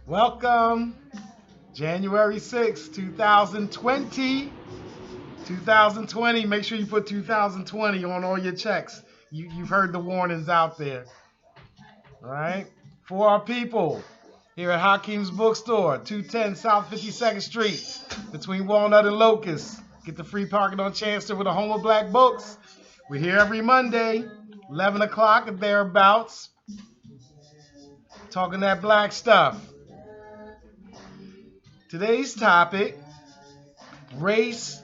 Welcome, January 6th, 2020. 2020, make sure you put 2020 on all your checks. You've heard the warnings out there. All right? For our people here at Hakim's Bookstore, 210 South 52nd Street, between Walnut and Locust. Get the free parking on Chancellor with a home of black books. We're here every Monday, 11 o'clock and thereabouts, talking that black stuff. Today's topic, race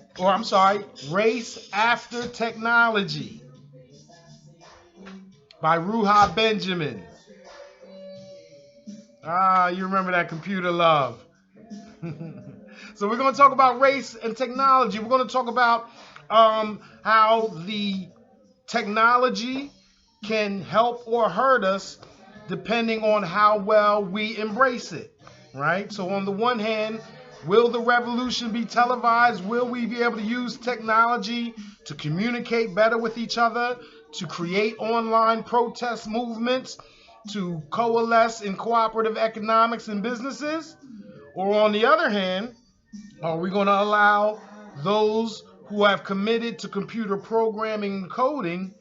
after technology by Ruha Benjamin. You remember that computer love. So we're going to talk about race and technology. We're going to talk about how the technology can help or hurt us depending on how well we embrace it, right? So on the one hand, will the revolution be televised? Will we be able to use technology to communicate better with each other, to create online protest movements, to coalesce in cooperative economics and businesses? Or on the other hand, are we going to allow those who have committed to computer programming and coding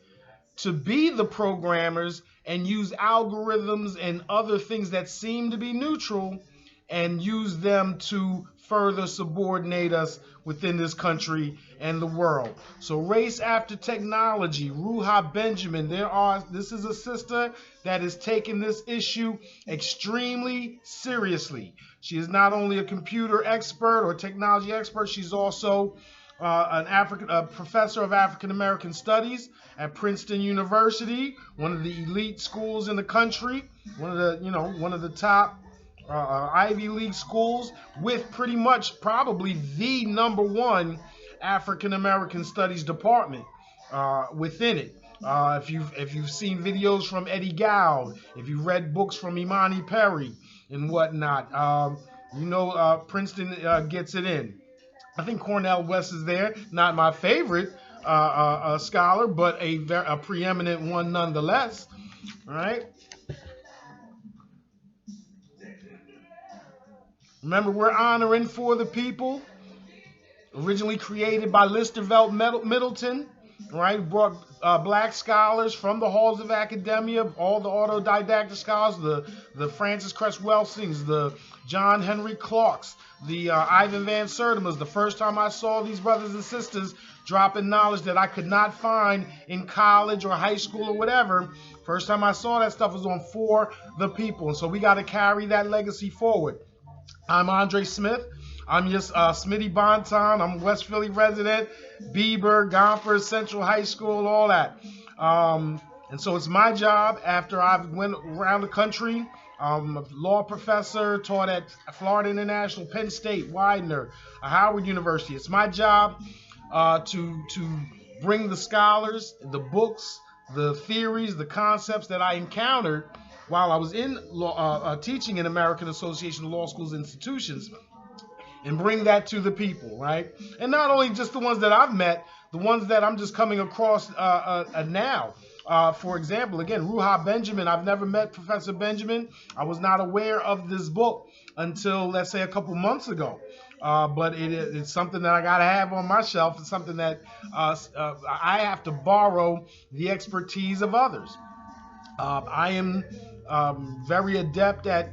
to be the programmers and use algorithms and other things that seem to be neutral and use them to further subordinate us within this country and the world? So race after technology, Ruha Benjamin. This is a sister that is taking this issue extremely seriously. She is not only a computer expert or technology expert, she's also a professor of African American Studies at Princeton University, one of the elite schools in the country, one of the top Ivy League schools, with pretty much probably the #1 African American Studies department within it. If you've seen videos from Eddie Gowd, if you've read books from Imani Perry and whatnot, Princeton gets it in. I think Cornell West is there. Not my favorite scholar, but a preeminent one nonetheless. All right. Remember, we're honoring For the People, originally created by Listervelt Middleton, right? Brought black scholars from the halls of academia, all the autodidactic scholars, the Francis Cress Welsings, the John Henry Clarks, the Ivan Van Sertima's. The first time I saw these brothers and sisters dropping knowledge that I could not find in college or high school or whatever, first time I saw that stuff was on For the People. And so we got to carry that legacy forward. I'm Andre Smith. I'm your SmittyBanton. I'm West Philly resident, Bieber, Gompers, Central High School, all that. And so it's my job, after I've went around the country, I'm a law professor, taught at Florida International, Penn State, Widener, Howard University. It's my job to bring the scholars, the books, the theories, the concepts that I encountered while I was in teaching in American Association of Law Schools institutions, and bring that to the people, right? And not only just the ones that I've met, the ones that I'm just coming across now. For example, again, Ruha Benjamin. I've never met Professor Benjamin. I was not aware of this book until, let's say, a couple months ago. But it's something that I got to have on my shelf. It's something that I have to borrow the expertise of others. I am very adept at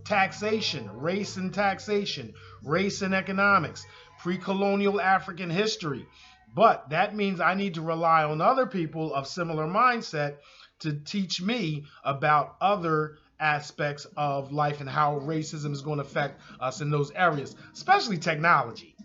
taxation, race and taxation, race and economics, pre-colonial African history. But that means I need to rely on other people of similar mindset to teach me about other aspects of life and how racism is going to affect us in those areas, especially technology,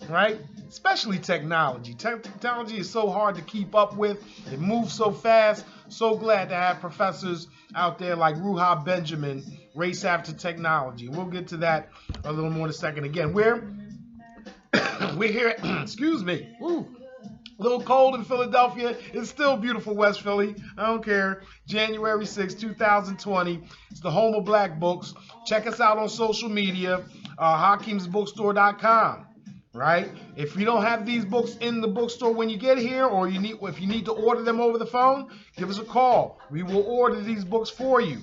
right? Especially technology. Technology is so hard to keep up with. It moves so fast. So glad to have professors out there like Ruha Benjamin, Race After Technology. We'll get to that a little more in a second. Again, we're here, excuse me, a little cold in Philadelphia. It's still beautiful, West Philly. I don't care. January 6, 2020. It's the home of black books. Check us out on social media, HakimsBookstore.com. right? If you don't have these books in the bookstore when you get here, or if you need to order them over the phone, give us a call. We will order these books for you.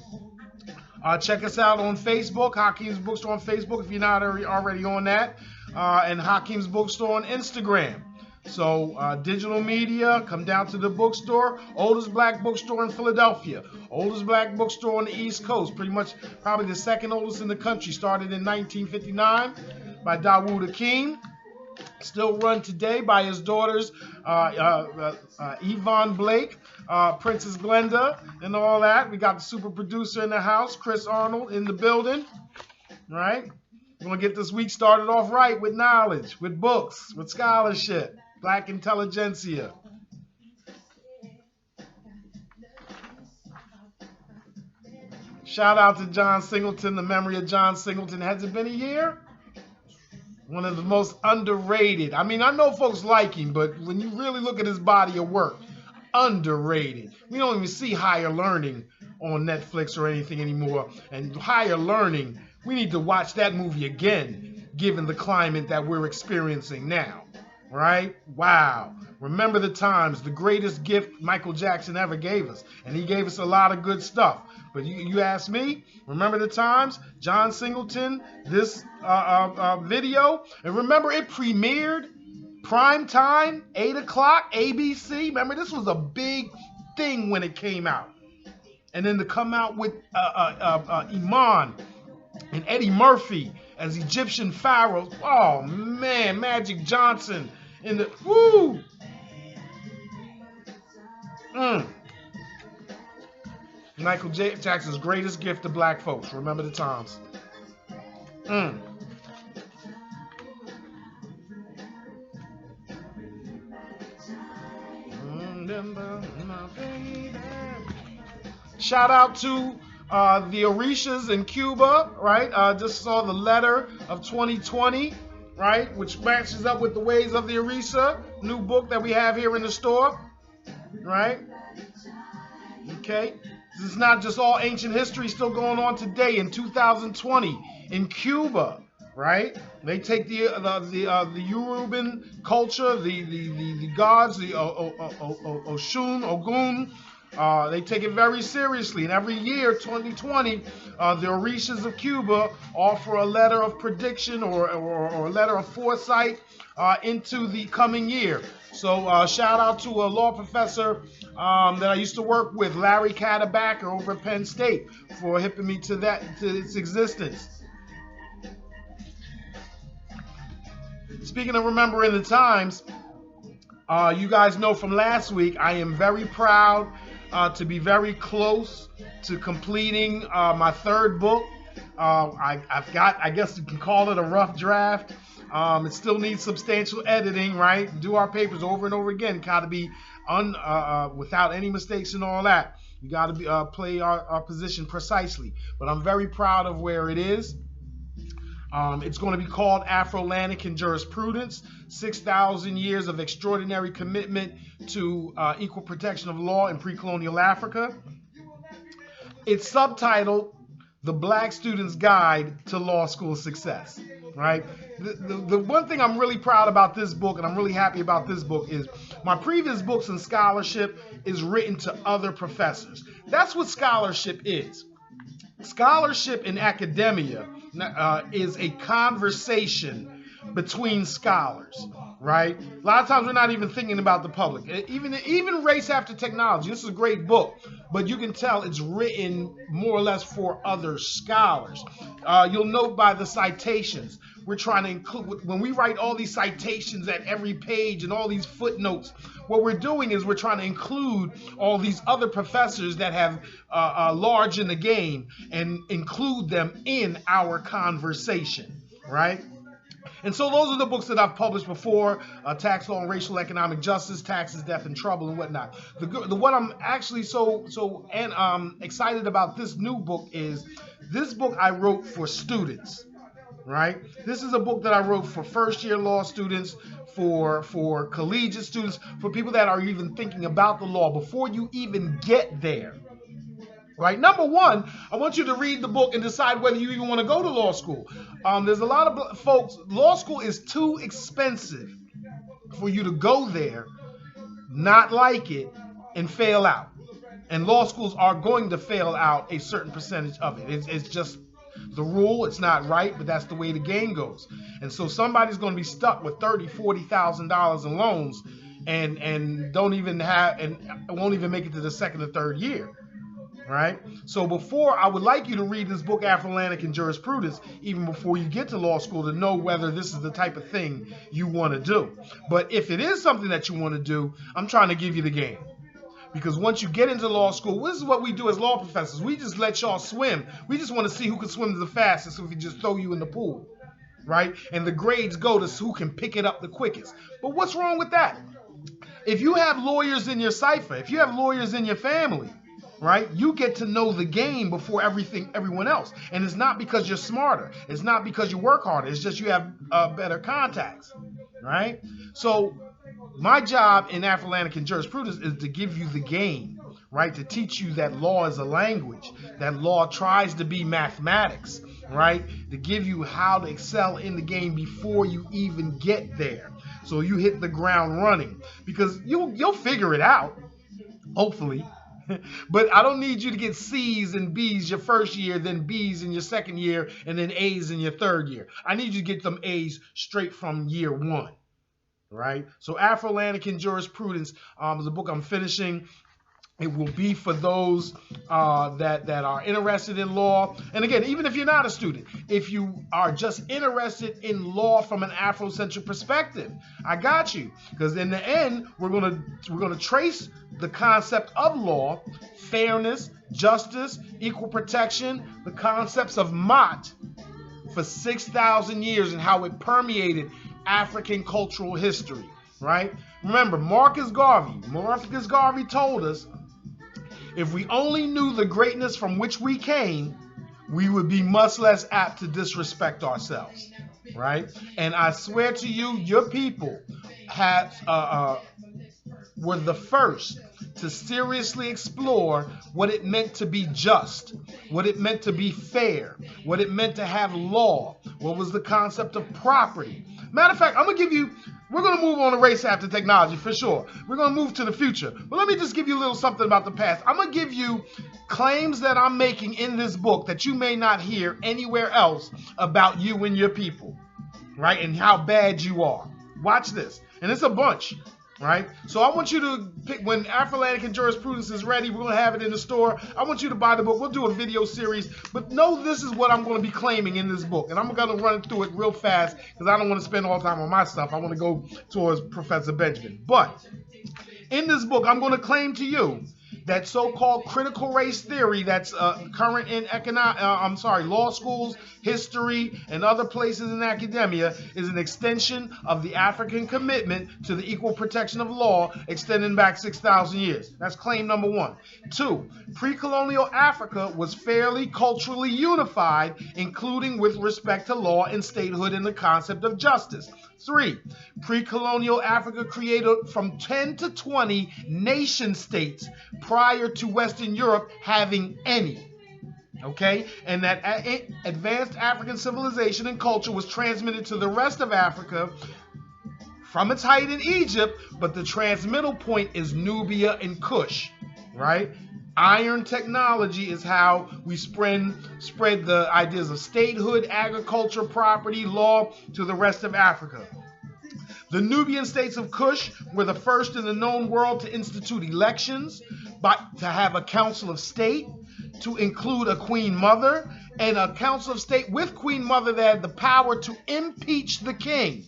Check us out on Facebook, Hakim's Bookstore on Facebook if you're not already on that, and Hakim's Bookstore on Instagram. So digital media, come down to the bookstore. Oldest black bookstore in Philadelphia. Oldest black bookstore on the East Coast. Pretty much probably the second oldest in the country. Started in 1959 by thwart Hakim. Still run today by his daughters, Yvonne Blake, Princess Glenda, and all that. We got the super producer in the house, Chris Arnold, in the building. Right? We're going to get this week started off right with knowledge, with books, with scholarship, black intelligentsia. Shout out to John Singleton, the memory of John Singleton. Has it been a year? One of the most underrated. I mean, I know folks like him, but when you really look at his body of work, underrated. We don't even see Higher Learning on Netflix or anything anymore. And Higher Learning, we need to watch that movie again, given the climate that we're experiencing now. Right? Wow. Remember the times, the greatest gift Michael Jackson ever gave us. And he gave us a lot of good stuff. But you ask me, remember the times? John Singleton, this video. And remember it premiered prime time, 8 o'clock, ABC. Remember, this was a big thing when it came out. And then to come out with Iman and Eddie Murphy as Egyptian pharaohs. Oh, man, Magic Johnson in the, woo! Michael Jackson's greatest gift to black folks. Remember the times. Shout out to the Orishas in Cuba, right? Just saw the letter of 2020, right? Which matches up with the ways of the Orisha, new book that we have here in the store, right? Okay. This is not just all ancient history still going on today in 2020 in Cuba, right? They take the Yoruban culture, the gods, the Oshun, Ogun. They take it very seriously, and every year, 2020, the Orishas of Cuba offer a letter of prediction or a letter of foresight into the coming year. So shout out to a law professor that I used to work with, Larry Catabacker over at Penn State, for hipping me to its existence. Speaking of remembering the times, you guys know from last week, I am very proud to be very close to completing my third book. I've got, I guess you can call it a rough draft. It still needs substantial editing, right? Do our papers over and over again. Got to be without any mistakes and all that. You got to play our position precisely. But I'm very proud of where it is. It's going to be called AfrolanticanJurisprudence, 6,000 years of extraordinary commitment to equal protection of law in pre-colonial Africa. It's subtitled The Black Student's Guide to Law School Success, right? The one thing I'm really proud about this book, and I'm really happy about this book, is my previous books in scholarship is written to other professors. That's what scholarship is. Scholarship in academia is a conversation between scholars, right? A lot of times we're not even thinking about the public. Even Race After Technology, this is a great book, but you can tell it's written more or less for other scholars. You'll note by the citations, we're trying to include, when we write all these citations at every page and all these footnotes, what we're doing is we're trying to include all these other professors that have large in the game and include them in our conversation, right? And so those are the books that I've published before, Tax Law and Racial Economic Justice, Taxes, Death, and Trouble, and whatnot. What I'm actually so excited about this new book is this book I wrote for students, right? This is a book that I wrote for first-year law students, for collegiate students, for people that are even thinking about the law before you even get there, Right? Number one, I want you to read the book and decide whether you even want to go to law school. There's a lot of folks, law school is too expensive for you to go there, not like it, and fail out. And law schools are going to fail out a certain percentage of it. It's just the rule. It's not right, but that's the way the game goes. And so somebody's going to be stuck with $30,000, $40,000 in loans and don't even have, and won't even make it to the second or third year. Right? So before, I would like you to read this book, Afro-Atlantic Jurisprudence, even before you get to law school, to know whether this is the type of thing you want to do. But if it is something that you want to do, I'm trying to give you the game. Because once you get into law school, this is what we do as law professors. We just let y'all swim. We just want to see who can swim the fastest, so we can just throw you in the pool. Right? And the grades go to who can pick it up the quickest. But what's wrong with that? If you have lawyers in your cipher, if you have lawyers in your family, right, you get to know the game before everyone else. And it's not because you're smarter. It's not because you work harder. It's just you have better contacts, right? So my job in Afro-Atlantic Jurisprudence is to give you the game, right, to teach you that law is a language, that law tries to be mathematics, right, to give you how to excel in the game before you even get there. So you hit the ground running, because you'll figure it out, hopefully. But I don't need you to get C's and B's your first year, then B's in your second year, and then A's in your third year. I need you to get them A's straight from year one, right? So Afro-Atlantic Jurisprudence is a book I'm finishing. It will be for those that are interested in law. And again, even if you're not a student, if you are just interested in law from an Afrocentric perspective, I got you. Because in the end, we're gonna trace the concept of law, fairness, justice, equal protection, the concepts of Mott for 6,000 years and how it permeated African cultural history. Right? Remember, Marcus Garvey told us, if we only knew the greatness from which we came, we would be much less apt to disrespect ourselves, right? And I swear to you, your people were the first to seriously explore what it meant to be just, what it meant to be fair, what it meant to have law, what was the concept of property. Matter of fact, we're going to move on to race after technology for sure. We're going to move to the future. But let me just give you a little something about the past. I'm going to give you claims that I'm making in this book that you may not hear anywhere else about you and your people, right? And how bad you are. Watch this. And it's a bunch, right? So I want you to pick, when Afro-Atlantic Jurisprudence is ready, we're going to have it in the store. I want you to buy the book. We'll do a video series. But know this is what I'm going to be claiming in this book. And I'm going to run through it real fast because I don't want to spend all the time on my stuff. I want to go towards Professor Benjamin. But in this book, I'm going to claim to you that so-called critical race theory that's current in law schools, history, and other places in academia is an extension of the African commitment to the equal protection of law extending back 6,000 years. That's claim number one. 2, pre-colonial Africa was fairly culturally unified, including with respect to law and statehood and the concept of justice. 3, pre-colonial Africa created from 10 to 20 nation states prior to Western Europe having any. Okay? And that advanced African civilization and culture was transmitted to the rest of Africa from its height in Egypt, but the transmittal point is Nubia and Kush, right? Iron technology is how we spread the ideas of statehood, agriculture, property, law to the rest of Africa. The Nubian states of Kush were the first in the known world to institute elections, to have a council of state, to include a queen mother, and a council of state with queen mother that had the power to impeach the king.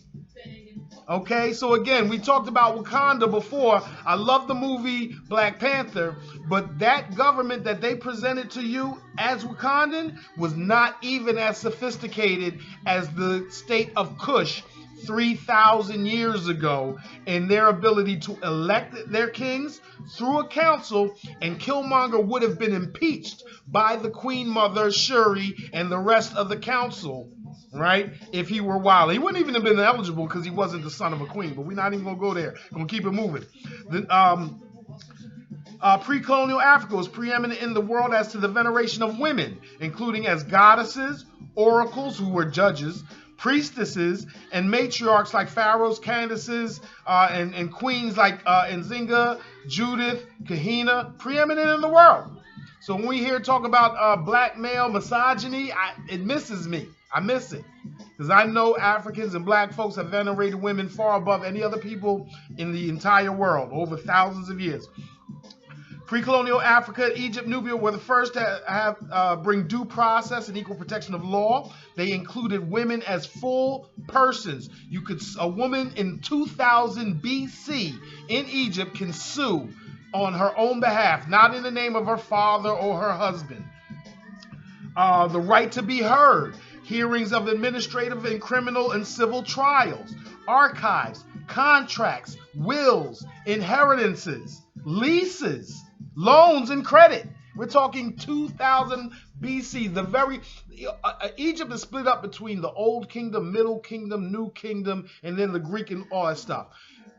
Okay, so again, we talked about Wakanda before. I love the movie Black Panther, but that government that they presented to you as Wakandan was not even as sophisticated as the state of Kush 3,000 years ago in their ability to elect their kings through a council, and Killmonger would have been impeached by the Queen Mother, Shuri, and the rest of the council, right? If he were wild. He wouldn't even have been eligible because he wasn't the son of a queen, but we're not even going to go there. I'm going to keep it moving. Pre-colonial Africa was preeminent in the world as to the veneration of women, including as goddesses, oracles who were judges, priestesses, and matriarchs like pharaohs, candaces, and queens like Nzinga, Judith, Kahina, preeminent in the world. So when we hear talk about black male misogyny, it misses me. I miss it. Because I know Africans and black folks have venerated women far above any other people in the entire world over thousands of years. Pre-colonial Africa, Egypt, Nubia were the first to have bring due process and equal protection of law. They included women as full persons. A woman in 2000 BC in Egypt can sue on her own behalf, not in the name of her father or her husband. The right to be heard, hearings of administrative and criminal and civil trials, archives, contracts, wills, inheritances, leases, loans and credit. We're talking 2000 BC. Egypt is split up between the Old Kingdom, Middle Kingdom, New Kingdom, and then the Greek and all that stuff.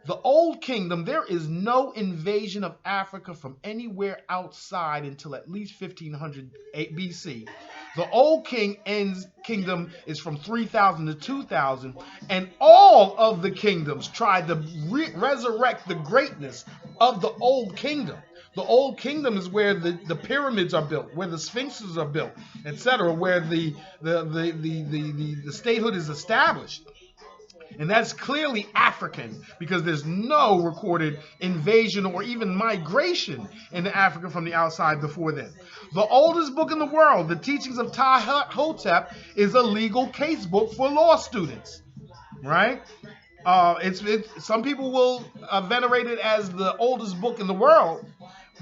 The Old Kingdom, there is no invasion of Africa from anywhere outside until at least 1500 BC. The Old Kingdom is from 3000 to 2000, and all of the kingdoms tried to resurrect the greatness of the Old Kingdom. The Old Kingdom is where the pyramids are built, where the sphinxes are built, etc., where the statehood is established. And that's clearly African because there's no recorded invasion or even migration into Africa from the outside before then. The oldest book in the world, the Teachings of Ptah-Hotep, is a legal case book for law students, right? Some people will venerate it as the oldest book in the world,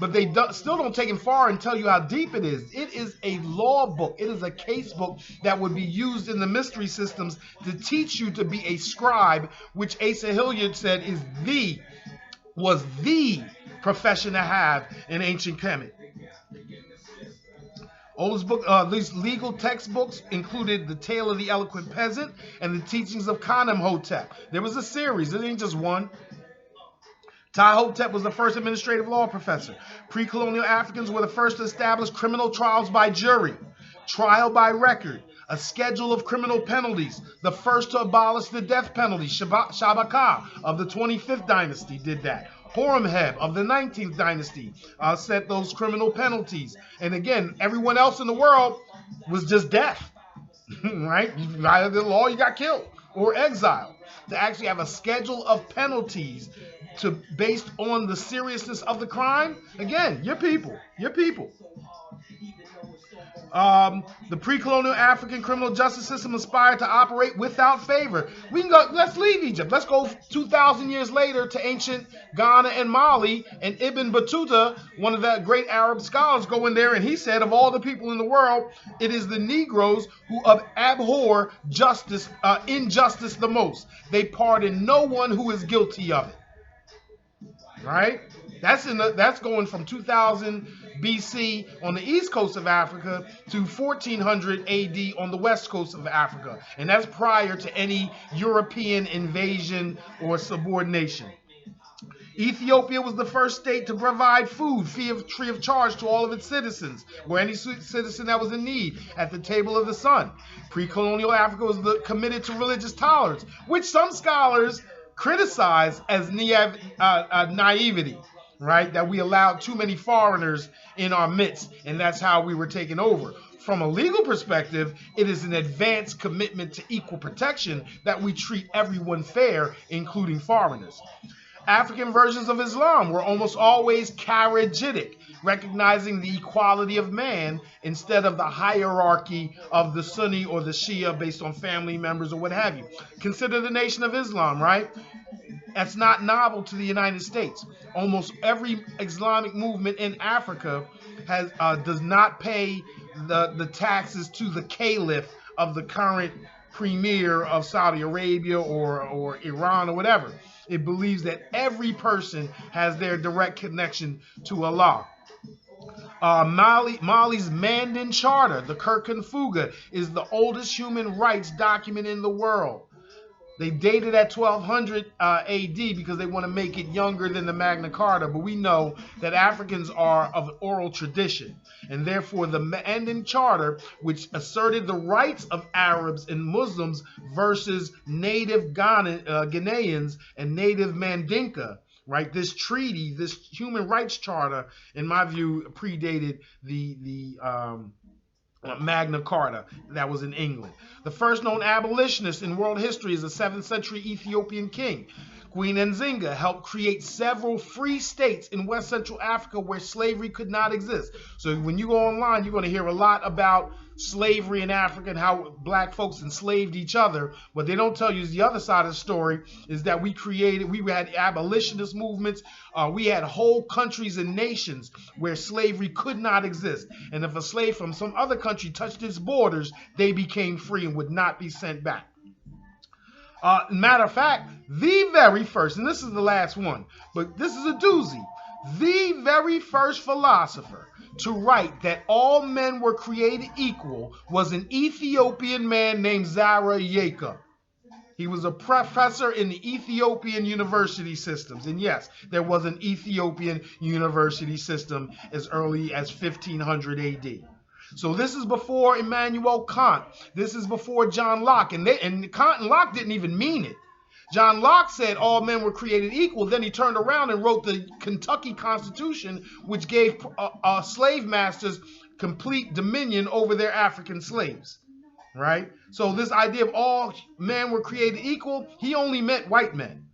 but they still don't take it far and tell you how deep it is. It is a law book. It is a case book that would be used in the mystery systems to teach you to be a scribe, which Asa Hilliard said was the profession to have in ancient Kemet. Oldest book, these legal textbooks included The Tale of the Eloquent Peasant and The Teachings of Khanem-Hotep. There was a series. It ain't just one. Ptah-Hotep was the first administrative law professor. Pre-colonial Africans were the first to establish criminal trials by jury, trial by record, a schedule of criminal penalties, the first to abolish the death penalty. Shabaka of the 25th dynasty did that. Horemheb of the 19th dynasty set those criminal penalties. And again, everyone else in the world was just death, right? You violated the law, you got killed or exiled. To actually have a schedule of penalties based on the seriousness of the crime, again, your people. The pre-colonial African criminal justice system aspired to operate without favor. We can go. Let's leave Egypt. Let's go 2,000 years later to ancient Ghana and Mali. And Ibn Battuta, one of the great Arab scholars, go in there and he said, of all the people in the world, it is the Negroes who abhor injustice the most. They pardon no one who is guilty of it. Right? That's going from 2000 BC on the east coast of Africa to 1400 AD on the west coast of Africa. And that's prior to any European invasion or subordination. Ethiopia was the first state to provide food free of charge to all of its citizens, or any citizen that was in need, at the table of the sun. Pre-colonial Africa was committed to religious tolerance, which some scholars criticize as naivety, right? That we allowed too many foreigners in our midst, and that's how we were taken over. From a legal perspective, it is an advanced commitment to equal protection that we treat everyone fair, including foreigners. African versions of Islam were almost always Kharijite, recognizing the equality of man instead of the hierarchy of the Sunni or the Shia based on family members or what have you. Consider the Nation of Islam, right? That's not novel to the United States. Almost every Islamic movement in Africa does not pay the taxes to the caliph of the current premier of Saudi Arabia or Iran or whatever. It believes that every person has their direct connection to Allah. Mali's Mandan Charter, the Kirkun Fuga, is the oldest human rights document in the world. They dated at 1200 AD because they want to make it younger than the Magna Carta, but we know that Africans are of oral tradition, and therefore the Mandan Charter, which asserted the rights of Arabs and Muslims versus native Ghanaians and native Mandinka, right? This treaty, this human rights charter, in my view, predated the Magna Carta that was in England. The first known abolitionist in world history is a 7th century Ethiopian king. Queen Nzinga helped create several free states in West Central Africa where slavery could not exist. So when you go online, you're going to hear a lot about slavery in Africa and how black folks enslaved each other. What they don't tell you is the other side of the story is that we had abolitionist movements. We had whole countries and nations where slavery could not exist. And if a slave from some other country touched its borders, they became free and would not be sent back. Matter of fact, the very first, and this is the last one, but this is a doozy, the very first philosopher to write that all men were created equal was an Ethiopian man named Zara Jacob. He was a professor in the Ethiopian university systems. And yes, there was an Ethiopian university system as early as 1500 AD. So this is before Immanuel Kant. This is before John Locke. And Kant and Locke didn't even mean it. John Locke said all men were created equal. Then he turned around and wrote the Kentucky Constitution, which gave slave masters complete dominion over their African slaves. Right? So this idea of all men were created equal, he only meant white men.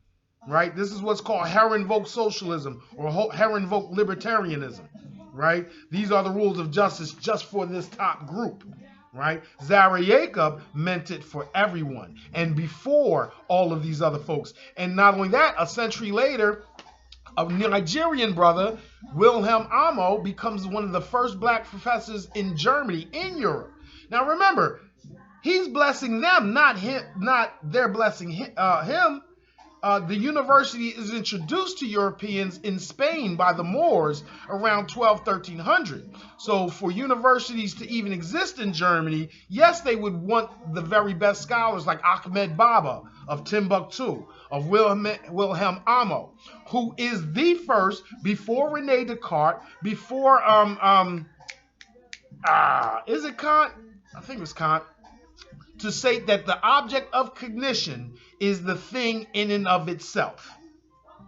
Right? This is what's called Herrenvolk socialism or Herrenvolk libertarianism. Right? These are the rules of justice just for this top group. Right? Zara Jacob meant it for everyone and before all of these other folks. And not only that, a century later, a Nigerian brother, Wilhelm Amo, becomes one of the first black professors in Germany, in Europe. Now remember, he's blessing them, not their blessing him. The university is introduced to Europeans in Spain by the Moors around 1300. So for universities to even exist in Germany, yes, they would want the very best scholars like Ahmed Baba of Timbuktu, of Wilhelm Amo, who is the first, before Rene Descartes, before, is it Kant? I think it was Kant. To say that the object of cognition is the thing in and of itself,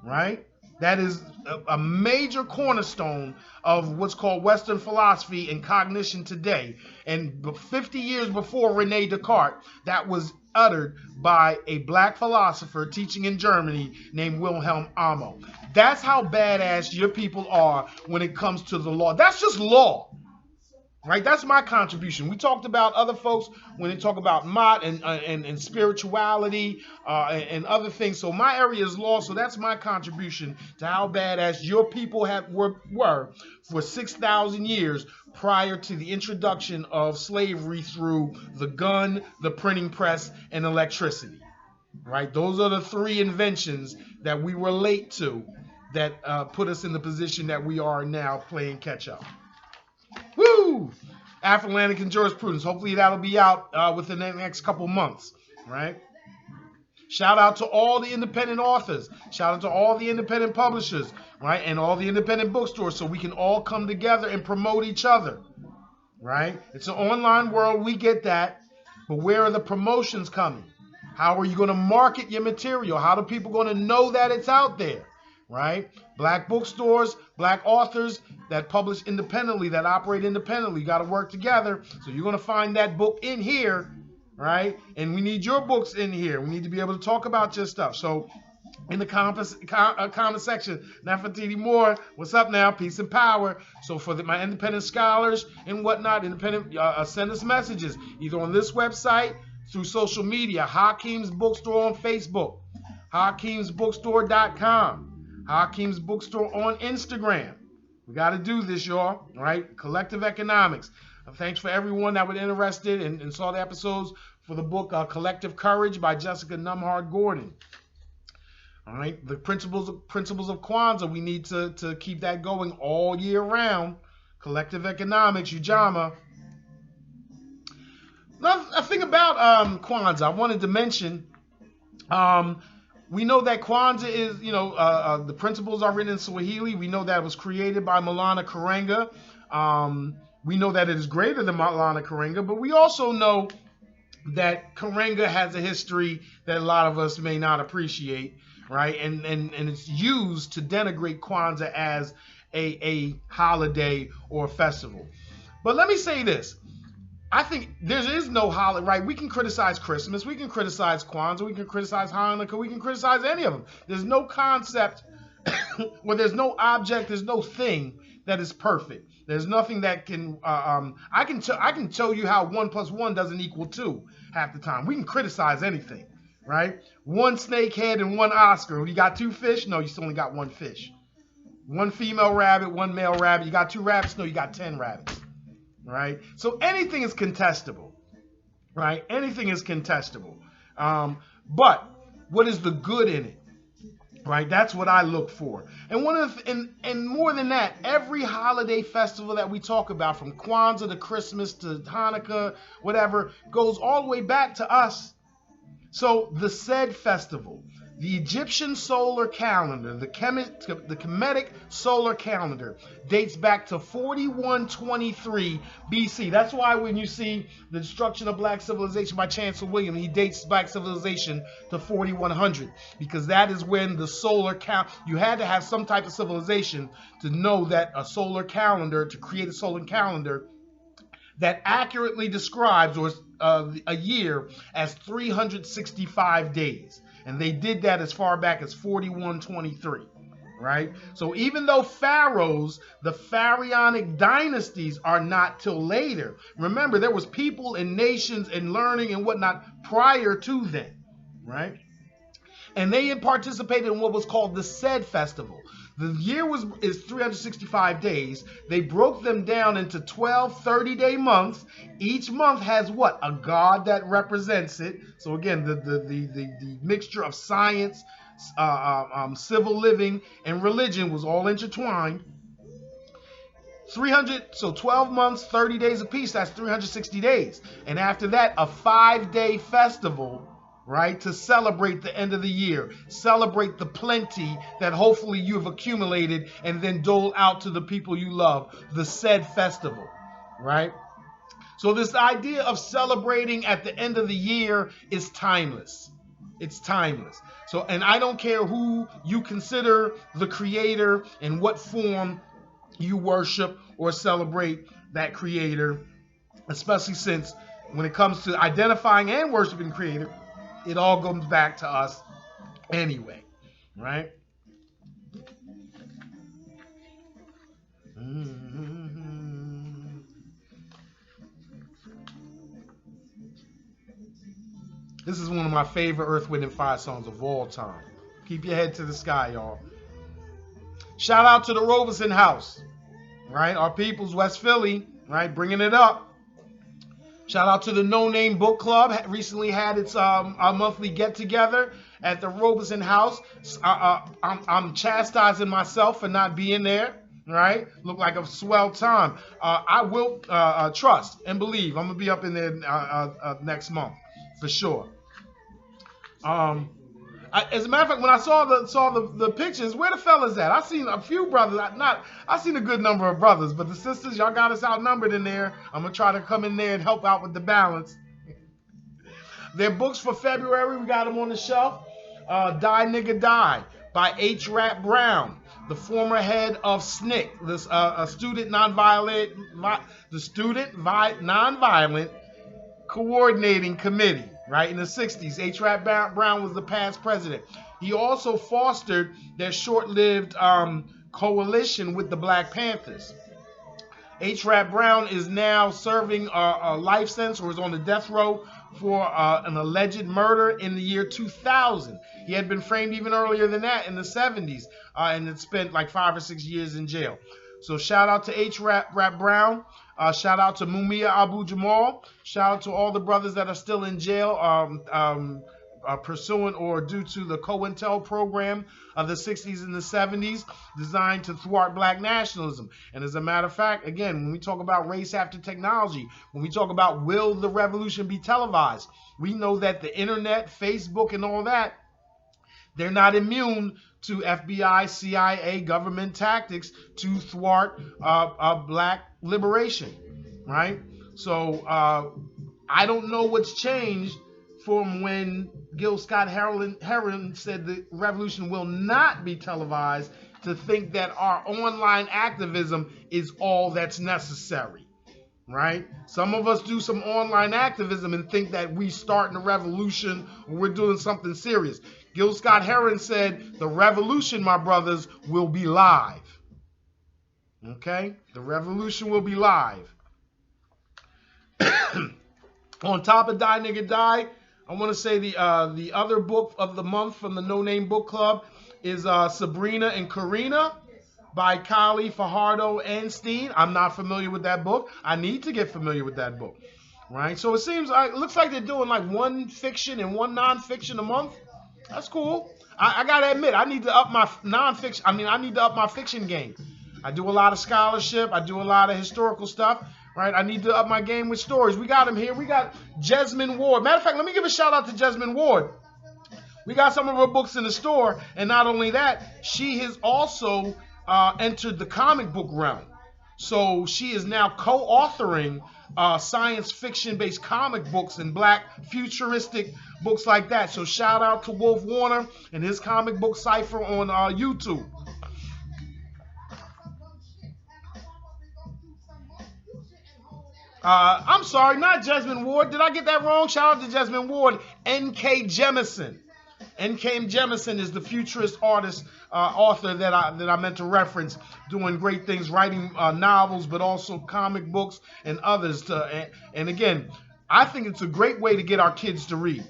right? That is a major cornerstone of what's called Western philosophy and cognition today. And 50 years before Rene Descartes, that was uttered by a black philosopher teaching in Germany named Wilhelm Amo. That's how badass your people are when it comes to the law. That's just law. Right, that's my contribution. We talked about other folks when they talk about Mott and spirituality and other things. So my area is law, so that's my contribution to how badass your people were for 6,000 years prior to the introduction of slavery through the gun, the printing press, and electricity. Right, those are the three inventions that we were late to that put us in the position that we are now playing catch up. Woo! Afrolantican Jurisprudence. Hopefully that'll be out within the next couple months, right? Shout out to all the independent authors. Shout out to all the independent publishers, right? And all the independent bookstores so we can all come together and promote each other, right? It's an online world. We get that. But where are the promotions coming? How are you going to market your material? How are people going to know that it's out there? Right? Black bookstores, black authors that publish independently, that operate independently, got to work together. So you're going to find that book in here, right? And we need your books in here. We need to be able to talk about your stuff. So in the comment section, Nefertiti Moore, what's up now? Peace and power. So for my independent scholars and whatnot, send us messages either on this website, through social media, Hakim's Bookstore on Facebook, HakimsBookstore.com. Hakim's Bookstore on Instagram. We got to do this, y'all. All right? Collective Economics. Thanks for everyone that was interested and saw the episodes for the book Collective Courage by Jessica Numhard Gordon. All right? The principles of Kwanzaa. We need to keep that going all year round. Collective Economics, Ujamaa. Now, a thing about Kwanzaa, I wanted to mention We know that Kwanzaa is, the principles are written in Swahili. We know that it was created by Maulana Karenga. We know that it is greater than Maulana Karenga, but we also know that Karenga has a history that a lot of us may not appreciate, right? And it's used to denigrate Kwanzaa as a holiday or a festival. But let me say this. I think there is no holiday, right? We can criticize Christmas, we can criticize Kwanzaa, we can criticize Hanukkah, we can criticize any of them. There's no concept, well, there's no object, there's no thing that is perfect. There's nothing that can, I can tell you how 1 + 1 doesn't equal 2 half the time. We can criticize anything, right? 1 snake head and 1 Oscar. You got 2 fish? No, you still only got 1 fish. 1 female rabbit, 1 male rabbit. You got 2 rabbits? No, you got 10 rabbits. Right? So anything is contestable, right? Anything is contestable. But what is the good in it? Right? That's what I look for. And and more than that, every holiday festival that we talk about, from Kwanzaa to Christmas to Hanukkah, whatever, goes all the way back to us. So the said festival, the Egyptian solar calendar, the Kemetic solar calendar, dates back to 4123 BC. That's why when you see the destruction of black civilization by Chancellor William, he dates black civilization to 4100, because that is when the solar you had to have some type of civilization to know that a solar calendar, to create a solar calendar that accurately describes a year as 365 days. And they did that as far back as 4123, right? So even though pharaohs, the pharaonic dynasties, are not till later, remember, there was people and nations and learning and whatnot prior to then, right? And they participated in what was called the said festival. The year is 365 days. They broke them down into 12 30-day months. Each month has what? A god that represents it. So again, the mixture of science, civil living, and religion was all intertwined. 12 months, 30 days apiece, that's 360 days. And after that, a 5-day festival, right, to celebrate the end of the year, celebrate the plenty that hopefully you've accumulated and then dole out to the people you love, the said festival, right? So this idea of celebrating at the end of the year is timeless. It's timeless. So, and I don't care who you consider the creator and what form you worship or celebrate that creator, especially since when it comes to identifying and worshiping the creator, it all goes back to us anyway, right? This is one of my favorite Earth, Wind, and Fire songs of all time. Keep your head to the sky, y'all. Shout out to the Robeson House, right? Our people's West Philly, right? Bringing it up. Shout out to the No Name Book Club. Recently had its our monthly get together at the Robeson House. I'm chastising myself for not being there. Right? Look like a swell time. I will trust and believe I'm gonna be up in there next month for sure. As a matter of fact, when I saw the pictures, where the fellas at? I seen a few brothers. I seen a good number of brothers, but the sisters, y'all got us outnumbered in there. I'm gonna try to come in there and help out with the balance. Their books for February, we got them on the shelf. Die Nigga Die by H. Rap Brown, the former head of SNCC, this student nonviolent coordinating committee. Right, in the 60s, H. Rap Brown was the past president. He also fostered their short-lived coalition with the Black Panthers. H. Rap Brown is now serving a life sentence, or is on the death row for an alleged murder in the year 2000. He had been framed even earlier than that in the 70s and had spent like 5 or 6 years in jail. So shout out to H. Rap Brown. Shout out to Mumia Abu Jamal. Shout out to all the brothers that are still in jail. pursuant or due to the COINTEL program of the 60s and the 70s, designed to thwart black nationalism. And as a matter of fact, again, when we talk about race after technology, when we talk about will the revolution be televised, we know that the internet, Facebook, and all that, they're not immune to FBI, CIA, government tactics to thwart black liberation, right? So I don't know what's changed from when Gil Scott Heron said the revolution will not be televised to think that our online activism is all that's necessary, right? Some of us do some online activism and think that we starting a revolution or we're doing something serious. Gil Scott Heron said the revolution, my brothers, will be live. Okay? The revolution will be live. On top of Die Nigga Die, I want to say the other book of the month from the No Name Book Club is Sabrina and Karina by Kali Fajardo Einstein. I'm not familiar with that book. I need to get familiar with that book, right? So it looks like they're doing like one fiction and one nonfiction a month. That's cool. I gotta admit, I need to up my nonfiction. I need to up my fiction game. I do a lot of scholarship. I do a lot of historical stuff. Right, I need to up my game with stories. We got him here. We got Jesmyn Ward. Matter of fact, let me give a shout out to Jesmyn Ward. We got some of her books in the store, and not only that, she has also entered the comic book realm. So she is now co-authoring science fiction-based comic books and black futuristic books like that. So shout out to Wolf Warner and his comic book cipher on YouTube. I'm sorry, not Jesmyn Ward. Did I get that wrong? Shout out to Jesmyn Ward. N.K. Jemisin. N.K. Jemisin is the futurist artist, author that I meant to reference, doing great things, writing novels, but also comic books and others. And again, I think it's a great way to get our kids to read,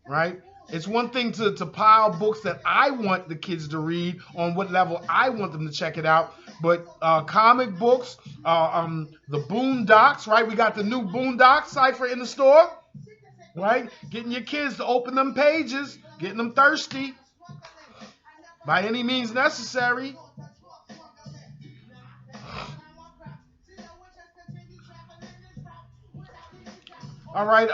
right? It's one thing to pile books that I want the kids to read on what level I want them to check it out. But comic books, the Boondocks, right? We got the new Boondocks cipher in the store, right? Getting your kids to open them pages, getting them thirsty by any means necessary. All right,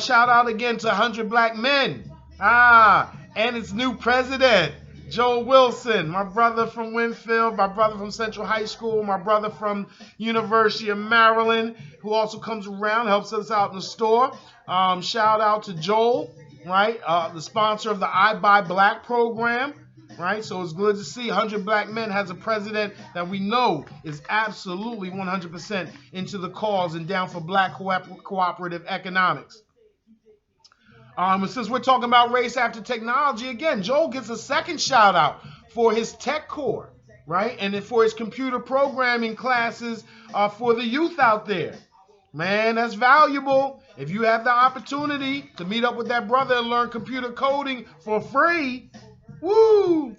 shout out again to 100 Black Men. And its new president, Joe Wilson, my brother from Winfield, my brother from Central High School, my brother from University of Maryland, who also comes around, helps us out in the store. Shout out to Joel, right? The sponsor of the I Buy Black program, right? So it's good to see 100 Black Men has a president that we know is absolutely 100% into the cause and down for black cooperative economics. And since we're talking about race after technology, again, Joel gets a second shout out for his tech core, right? And then for his computer programming classes for the youth out there. Man, that's valuable. If you have the opportunity to meet up with that brother and learn computer coding for free, woo!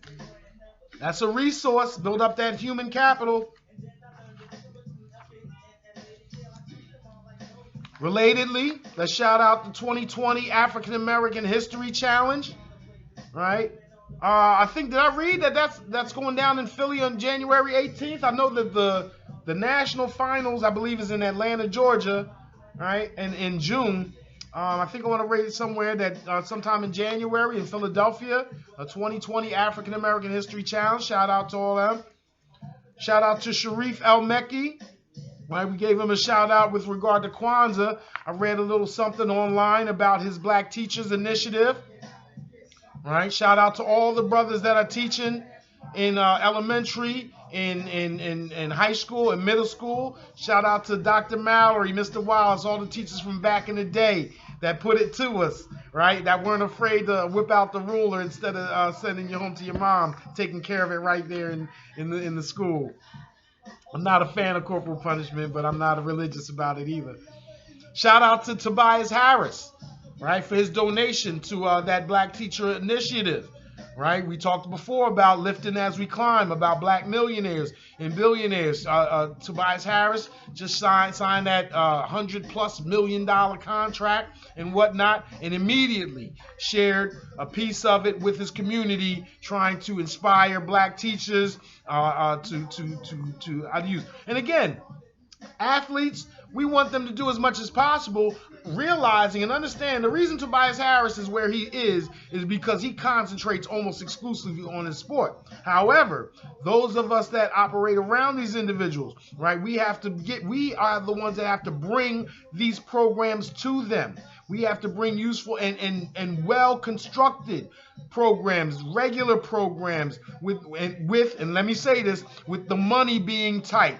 That's a resource. Build up that human capital. Relatedly, let's shout out the 2020 African American History Challenge, right? I think, did I read that that's going down in Philly on January 18th? I know that the national finals, I believe, is in Atlanta, Georgia, right? And in June, I think I want to read it somewhere that sometime in January in Philadelphia, a 2020 African American History Challenge. Shout out to all them. Shout out to Sharif El-Mekki. Right, we gave him a shout out with regard to Kwanzaa. I read a little something online about his Black Teachers Initiative. All right, shout out to all the brothers that are teaching in elementary, in high school, and middle school. Shout out to Dr. Mallory, Mr. Wiles, all the teachers from back in the day that put it to us, right? That weren't afraid to whip out the ruler instead of sending you home to your mom, taking care of it right there in the school. I'm not a fan of corporal punishment, but I'm not religious about it either. Shout out to Tobias Harris, right, for his donation to that Black Teacher Initiative, right? We talked before about lifting as we climb, about black millionaires and billionaires. Tobias Harris just signed that $100+ million contract and whatnot, and immediately shared a piece of it with his community, trying to inspire black teachers to how to use. And again, athletes, we want them to do as much as possible, realizing and understand the reason Tobias Harris is where he is because he concentrates almost exclusively on his sport. However, those of us that operate around these individuals, right, we are the ones that have to bring these programs to them. We have to bring useful and well-constructed programs, regular programs with and let me say this, with the money being tight.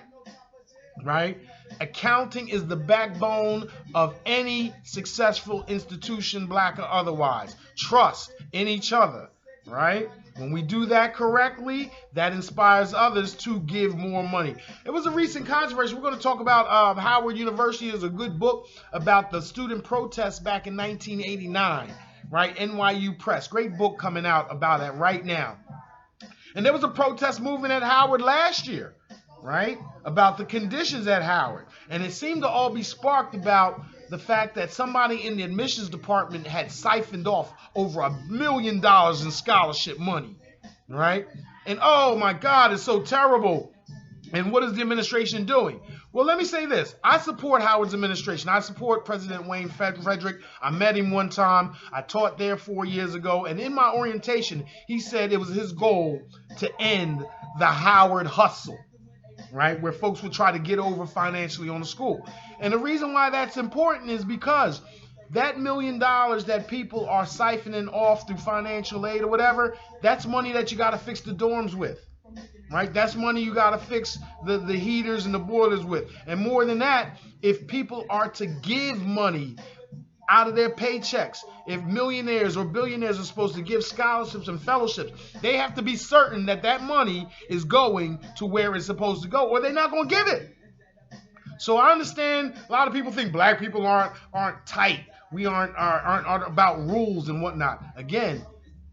Right? Accounting is the backbone of any successful institution, black or otherwise. Trust in each other, right? When we do that correctly, that inspires others to give more money. It was a recent controversy. We're going to talk about Howard University. Is a good book about the student protests back in 1989, right? NYU Press. Great book coming out about that right now. And there was a protest movement at Howard last year, right, about the conditions at Howard. And it seemed to all be sparked about the fact that somebody in the admissions department had siphoned off over $1 million in scholarship money, right? And oh my God, it's so terrible. And what is the administration doing? Well, let me say this. I support Howard's administration. I support President Wayne Frederick. I met him one time. I taught there 4 years ago. And in my orientation, he said it was his goal to end the Howard hustle, right, where folks would try to get over financially on the school. And the reason why that's important is because that $1 million that people are siphoning off through financial aid or whatever, that's money that you got to fix the dorms with, right? That's money you got to fix the heaters and the boilers with. And more than that, if people are to give money out of their paychecks, if millionaires or billionaires are supposed to give scholarships and fellowships, they have to be certain that that money is going to where it's supposed to go, or they're not going to give it. So I understand a lot of people think black people aren't tight. We aren't about rules and whatnot. Again,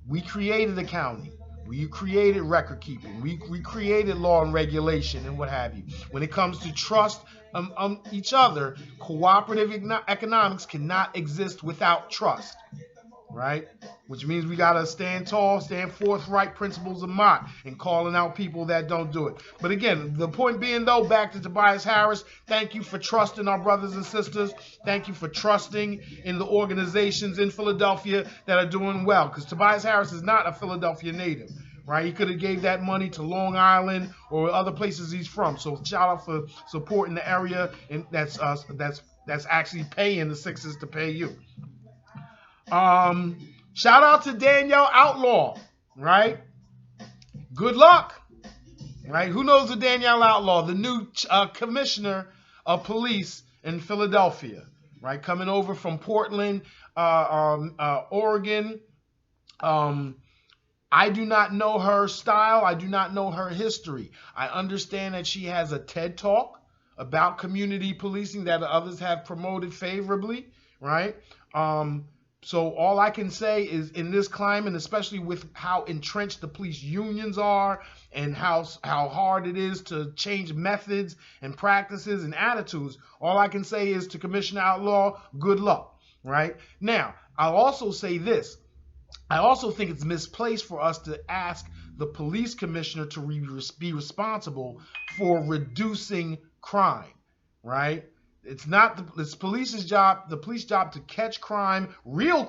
we created accounting. We created record keeping. We created law and regulation and what have you. When it comes to trust each other, cooperative economics cannot exist without trust, right? Which means we got to stand tall, stand forthright, principles of Mott, and calling out people that don't do it. But again, the point being, though, back to Tobias Harris, thank you for trusting our brothers and sisters. Thank you for trusting in the organizations in Philadelphia that are doing well, because Tobias Harris is not a Philadelphia native. Right, he could have gave that money to Long Island or other places he's from. So shout out for supporting the area, and that's actually paying the Sixers to pay you. Shout out to Danielle Outlaw. Right, good luck. Right, who knows the Danielle Outlaw, the new commissioner of police in Philadelphia. Right, coming over from Portland, Oregon. I do not know her style. I do not know her history. I understand that she has a TED Talk about community policing that others have promoted favorably, right? So all I can say is, in this climate, especially with how entrenched the police unions are and how hard it is to change methods and practices and attitudes, all I can say is to Commissioner Outlaw, good luck, right? Now, I'll also say this. I also think it's misplaced for us to ask the police commissioner to be responsible for reducing crime, right? It's not it's police's job, the police job, to catch crime, and real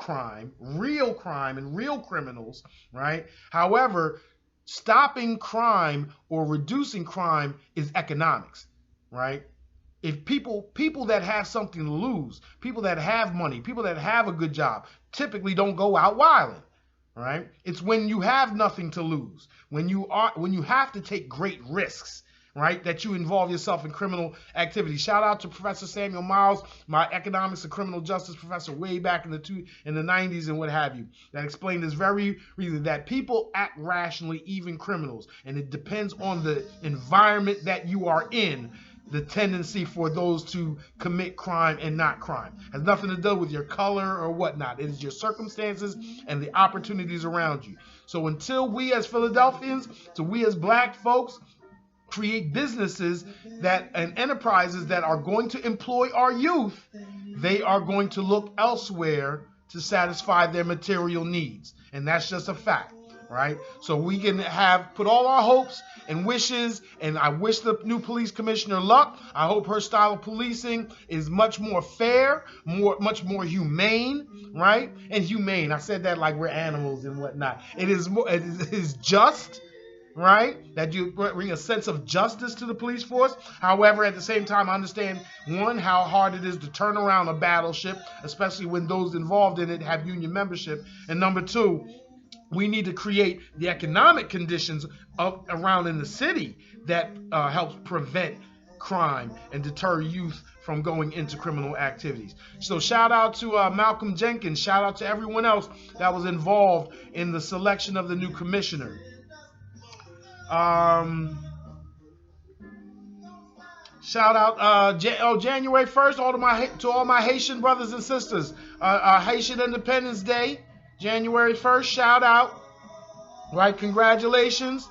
criminals, right? However, stopping crime or reducing crime is economics, right? If people that have something to lose, people that have money, people that have a good job, typically don't go out wilding, right? It's when you have nothing to lose, when you have to take great risks, right, that you involve yourself in criminal activity. Shout out to Professor Samuel Miles, my economics and criminal justice professor way back in the 90s and what have you, that explained this very reason, that people act rationally, even criminals, and it depends on the environment that you are in, the tendency for those to commit crime and not crime. Has nothing to do with your color or whatnot. It is your circumstances and the opportunities around you. So until we as Philadelphians, so we as black folks, create businesses that and enterprises that are going to employ our youth, they are going to look elsewhere to satisfy their material needs. And that's just a fact, right? So we can put all our hopes and wishes, and I wish the new police commissioner luck. I hope her style of policing is much more fair, much more humane, right? And humane, I said that like we're animals and whatnot. It is just, right? That you bring a sense of justice to the police force. However, at the same time, I understand, one, how hard it is to turn around a battleship, especially when those involved in it have union membership. And number two, we need to create the economic conditions around in the city that helps prevent crime and deter youth from going into criminal activities. So shout out to Malcolm Jenkins. Shout out to everyone else that was involved in the selection of the new commissioner. Shout out January 1st, to all my Haitian brothers and sisters. Haitian Independence Day, January 1st. Shout out, right? Congratulations.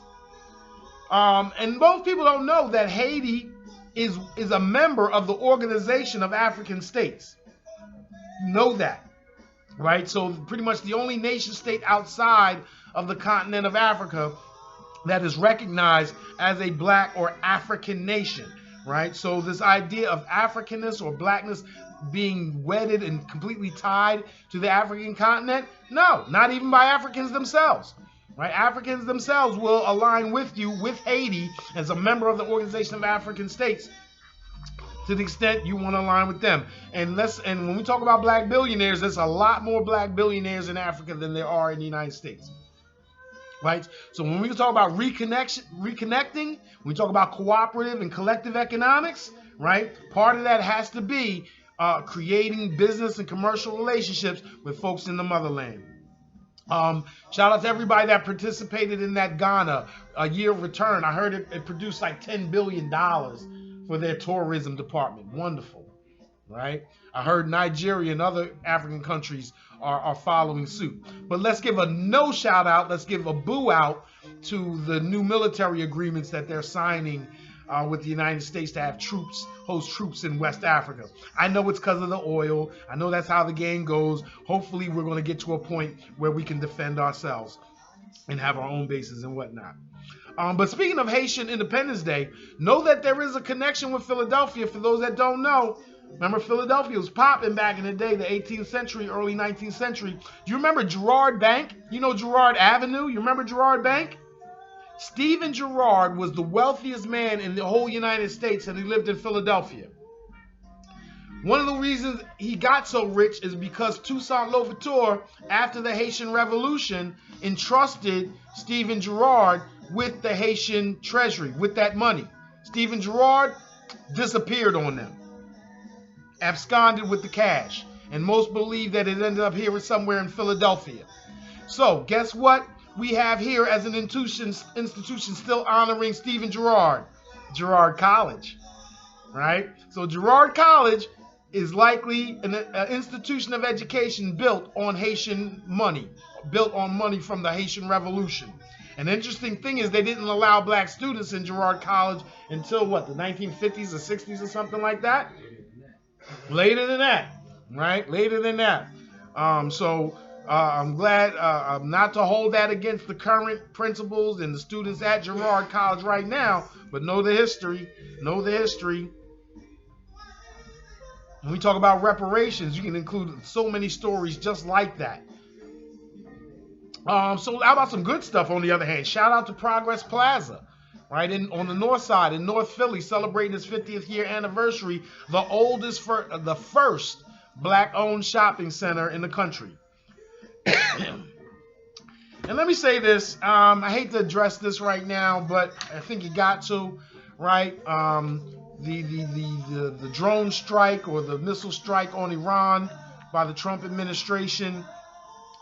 And most people don't know that Haiti is a member of the Organization of African States. Know that, right? So pretty much the only nation state outside of the continent of Africa that is recognized as a black or African nation, right? So this idea of Africanness or blackness being wedded and completely tied to the African continent, no, not even by Africans themselves, right? Africans themselves will align with you, with Haiti, as a member of the Organization of African States, to the extent you want to align with them. And when we talk about black billionaires, there's a lot more black billionaires in Africa than there are in the United States. Right? So when we talk about reconnecting, when we talk about cooperative and collective economics, right? Part of that has to be creating business and commercial relationships with folks in the motherland. Shout out to everybody that participated in that Ghana year of return. I heard it produced like $10 billion for their tourism department. Wonderful, right? I heard Nigeria and other African countries are following suit. But let's give a no shout out, let's give a boo out to the new military agreements that they're signing with the United States to have host troops in West Africa. I know it's because of the oil. I know that's how the game goes. Hopefully we're going to get to a point where we can defend ourselves and have our own bases and whatnot. But speaking of Haitian Independence Day, know that there is a connection with Philadelphia. For those that don't know, remember Philadelphia was popping back in the day, the 18th century, early 19th century. Do you remember Girard Bank? You know Girard Avenue? You remember Girard Bank? Stephen Girard was the wealthiest man in the whole United States, and he lived in Philadelphia. One of the reasons he got so rich is because Toussaint Louverture, after the Haitian Revolution, entrusted Stephen Girard with the Haitian treasury, with that money. Stephen Girard disappeared on them, absconded with the cash, and most believe that it ended up here somewhere in Philadelphia. So guess what we have here as an institution still honoring Stephen Girard? Girard College, right? So Girard College is likely an institution of education built on Haitian money, built on money from the Haitian Revolution. An interesting thing is they didn't allow black students in Girard College until what, the 1950s or 60s or something like that? Later than that, right? Later than that. So I'm glad not to hold that against the current principals and the students at Girard College right now, but know the history. Know the history. When we talk about reparations, you can include so many stories just like that. So how about some good stuff on the other hand? Shout out to Progress Plaza, right, on the north side in North Philly, celebrating its 50th year anniversary, the first black-owned shopping center in the country. And let me say this, I hate to address this right now, but I think you got to, right? The drone strike or the missile strike on Iran by the Trump administration.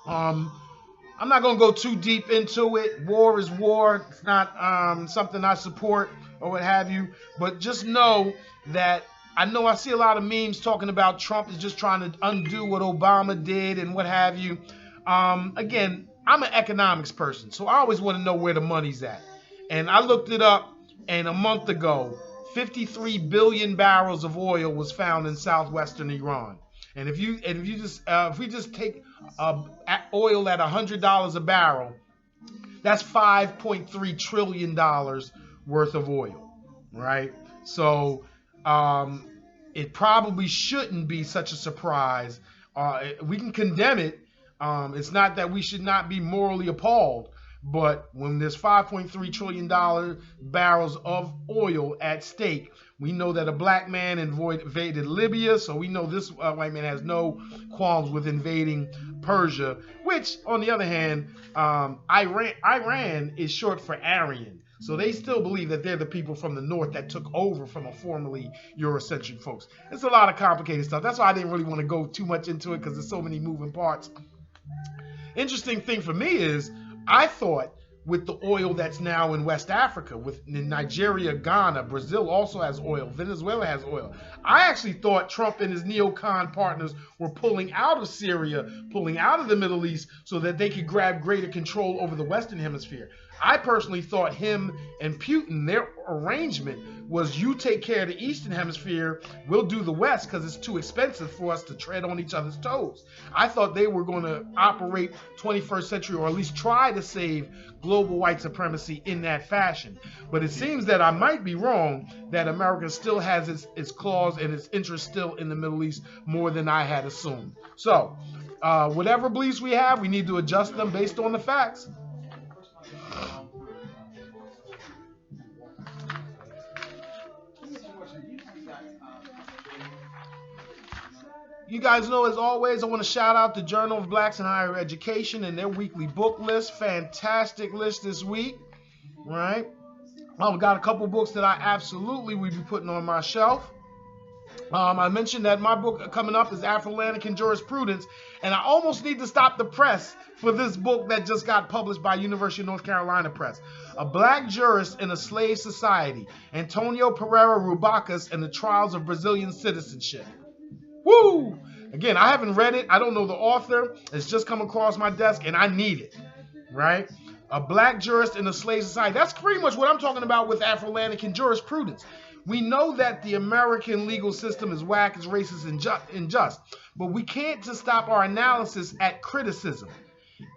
I'm not going to go too deep into it. War is war. It's not something I support or what have you. But just know that I see a lot of memes talking about Trump is just trying to undo what Obama did and what have you. Again, I'm an economics person, so I always want to know where the money's at. And I looked it up, and a month ago, 53 billion barrels of oil was found in southwestern Iran. And if we just take oil at $100 a barrel, that's $5.3 trillion worth of oil, right? So it probably shouldn't be such a surprise. We can condemn it. It's not that we should not be morally appalled, but when there's $5.3 trillion barrels of oil at stake, we know that a black man invaded Libya, so we know this white man has no qualms with invading Persia, which, on the other hand, Iran is short for Aryan. So they still believe that they're the people from the north that took over from a formerly Eurocentric folks. It's a lot of complicated stuff. That's why I didn't really want to go too much into it, because there's so many moving parts. Interesting thing for me is, I thought with the oil that's now in West Africa, in Nigeria, Ghana, Brazil also has oil, Venezuela has oil. I actually thought Trump and his neocon partners were pulling out of Syria, pulling out of the Middle East so that they could grab greater control over the Western Hemisphere. I personally thought him and Putin, their arrangement was, you take care of the Eastern Hemisphere, we'll do the West because it's too expensive for us to tread on each other's toes. I thought they were going to operate 21st century, or at least try to save global white supremacy in that fashion. But it seems that I might be wrong, that America still has its claws and its interest still in the Middle East more than I had assumed. So, whatever beliefs we have, we need to adjust them based on the facts. You guys know, as always, I want to shout out the Journal of Blacks in Higher Education and their weekly book list. Fantastic list this week, right? I've got a couple books that I absolutely will be putting on my shelf. I mentioned that my book coming up is Afrolantican and I almost need to stop the press for this book that just got published by University of North Carolina Press. A Black Jurist in a Slave Society, Antonio Pereira Rubacas and the Trials of Brazilian Citizenship. Woo! Again, I haven't read it. I don't know the author. It's just come across my desk, and I need it, right? A Black Jurist in a Slave Society. That's pretty much what I'm talking about with Afrolantican jurisprudence. We know that the American legal system is whack, is racist, and unjust, but we can't just stop our analysis at criticism.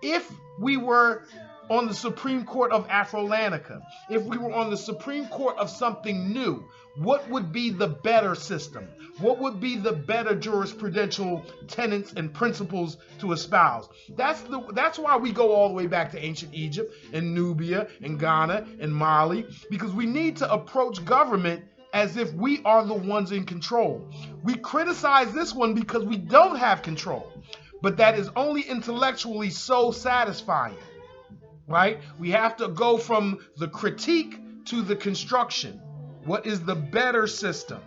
If we were on the Supreme Court of Afrolantica, if we were on the Supreme Court of something new, what would be the better system? What would be the better jurisprudential tenets and principles to espouse? That's why we go all the way back to ancient Egypt and Nubia and Ghana and Mali, because we need to approach government as if we are the ones in control. We criticize this one because we don't have control, but that is only intellectually so satisfying, right? We have to go from the critique to the construction. What is the better system,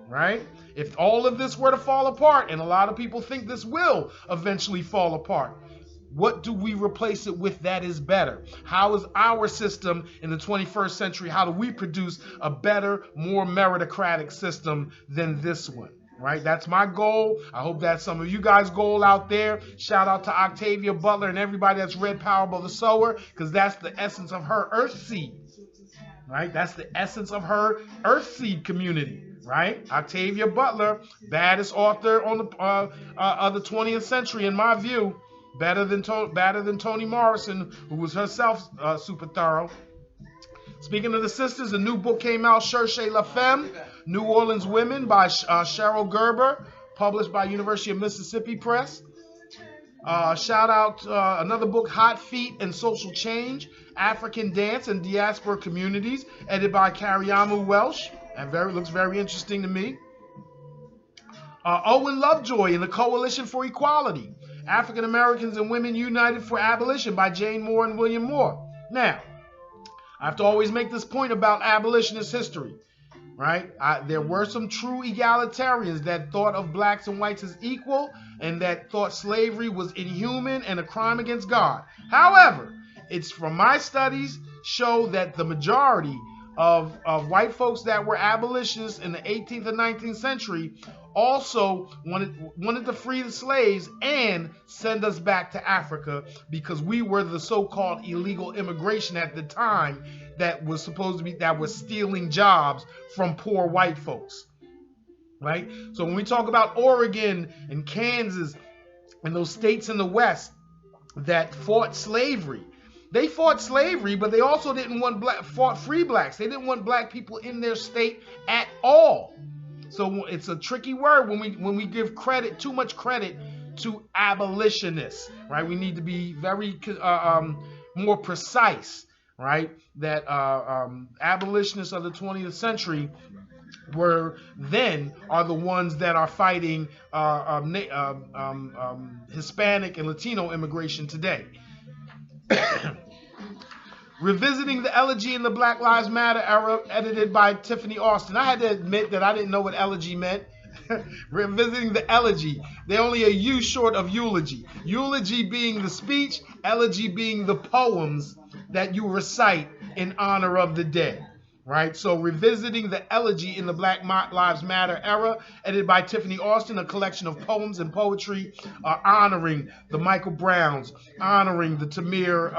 right? If all of this were to fall apart, and a lot of people think this will eventually fall apart, what do we replace it with that is better? How is our system in the 21st century, how do we produce a better, more meritocratic system than this one? Right? That's my goal. I hope that's some of you guys' goal out there. Shout out to Octavia Butler and everybody that's read Parable of the Sower, because that's the essence of her earth seed. Right? That's the essence of her earth seed community. Right? Octavia Butler, baddest author on the of the 20th century, in my view. Better than Toni Morrison, who was herself super thorough. Speaking of the sisters, a new book came out, Cherchez la Femme, New Orleans Women by Cheryl Gerber, published by University of Mississippi Press. Shout out another book, Hot Feet and Social Change, African Dance and Diaspora Communities, edited by Kariamu Welsh. And looks very interesting to me. Owen Lovejoy and the Coalition for Equality, African Americans and Women United for Abolition by Jane Moore and William Moore. Now, I have to always make this point about abolitionist history, right? There were some true egalitarians that thought of blacks and whites as equal and that thought slavery was inhuman and a crime against God. However, it's from my studies show that the majority of white folks that were abolitionists in the 18th and 19th century also wanted to free the slaves and send us back to Africa, because we were the so-called illegal immigration at the time that was supposed to be, that was stealing jobs from poor white folks, right? So when we talk about Oregon and Kansas and those states in the West that fought slavery, they fought slavery, but they also didn't want fought free blacks. They didn't want black people in their state at all. So it's a tricky word when we give credit, too much credit to abolitionists, right? We need to be very more precise, right? That abolitionists of the 20th century are the ones that are fighting Hispanic and Latino immigration today. Revisiting the Elegy in the Black Lives Matter era, edited by Tiffany Austin. I had to admit that I didn't know what elegy meant. Revisiting the Elegy. They're only a U short of eulogy. Eulogy being the speech, elegy being the poems that you recite in honor of the dead. Right? So revisiting the Elegy in the Black Lives Matter era, edited by Tiffany Austin, a collection of poems and poetry honoring the Michael Browns, honoring the Tamir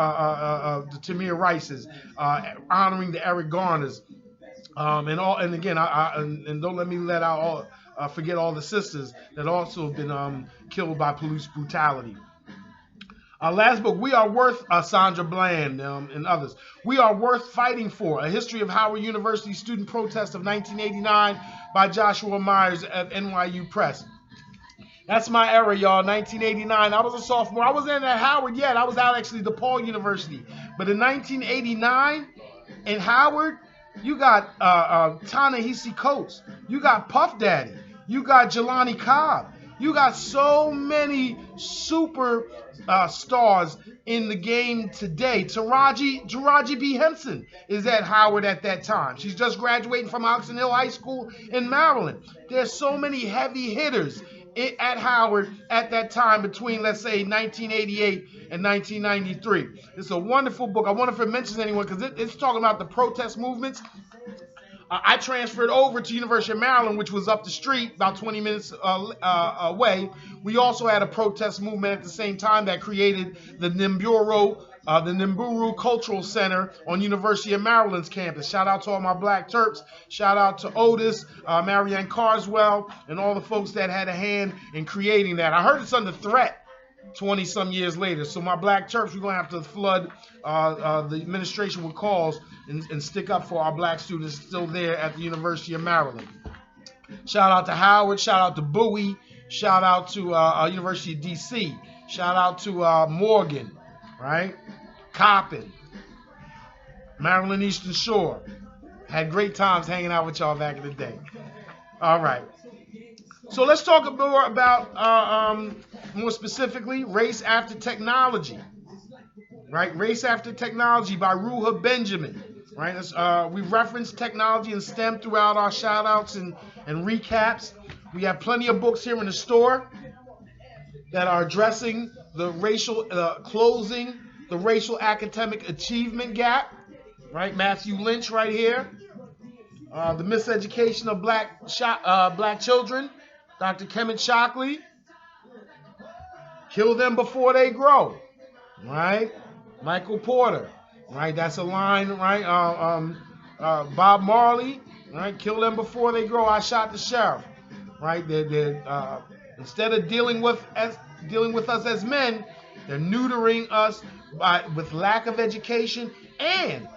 Rices, honoring the Eric Garners, and again, don't let me forget all the sisters that also have been killed by police brutality. Our last book, We Are Worth, Sandra Bland and others. We Are Worth Fighting For, A History of Howard University Student Protest of 1989 by Joshua Myers of NYU Press. That's my era, y'all, 1989. I was a sophomore. I wasn't at Howard yet. I was out actually DePaul University. But in 1989, in Howard, you got Ta-Nehisi Coates. You got Puff Daddy. You got Jelani Cobb. You got so many super stars in the game today. Taraji B. Henson is at Howard at that time. She's just graduating from Oxon Hill High School in Maryland. There's so many heavy hitters at Howard at that time between, let's say, 1988 and 1993. It's a wonderful book. I wonder if it mentions anyone, because it's talking about the protest movements. I transferred over to University of Maryland, which was up the street, about 20 minutes away. We also had a protest movement at the same time that created the Nimburu Cultural Center on University of Maryland's campus. Shout out to all my Black Terps. Shout out to Otis, Marianne Carswell, and all the folks that had a hand in creating that. I heard it's under threat 20-some years later. So my Black Terps, we're going to have to flood the administration with calls and stick up for our black students still there at the University of Maryland. Shout out to Howard. Shout out to Bowie. Shout out to University of D.C. Shout out to Morgan, right? Coppin. Maryland Eastern Shore. Had great times hanging out with y'all back in the day. All right. So let's talk more about, more specifically, Race After Technology. Right? Race After Technology by Ruha Benjamin. Right? We've referenced technology and STEM throughout our shout-outs and recaps. We have plenty of books here in the store that are addressing the racial, closing the racial academic achievement gap. Right? Matthew Lynch right here. The Miseducation of Black Children. Dr. Kemet Shockley. Kill Them Before They Grow. Right? Michael Porter. Right? That's a line, right? Bob Marley. Right? Kill them before they grow. I shot the sheriff. Right? Instead of dealing with us as men, they're neutering us with lack of education and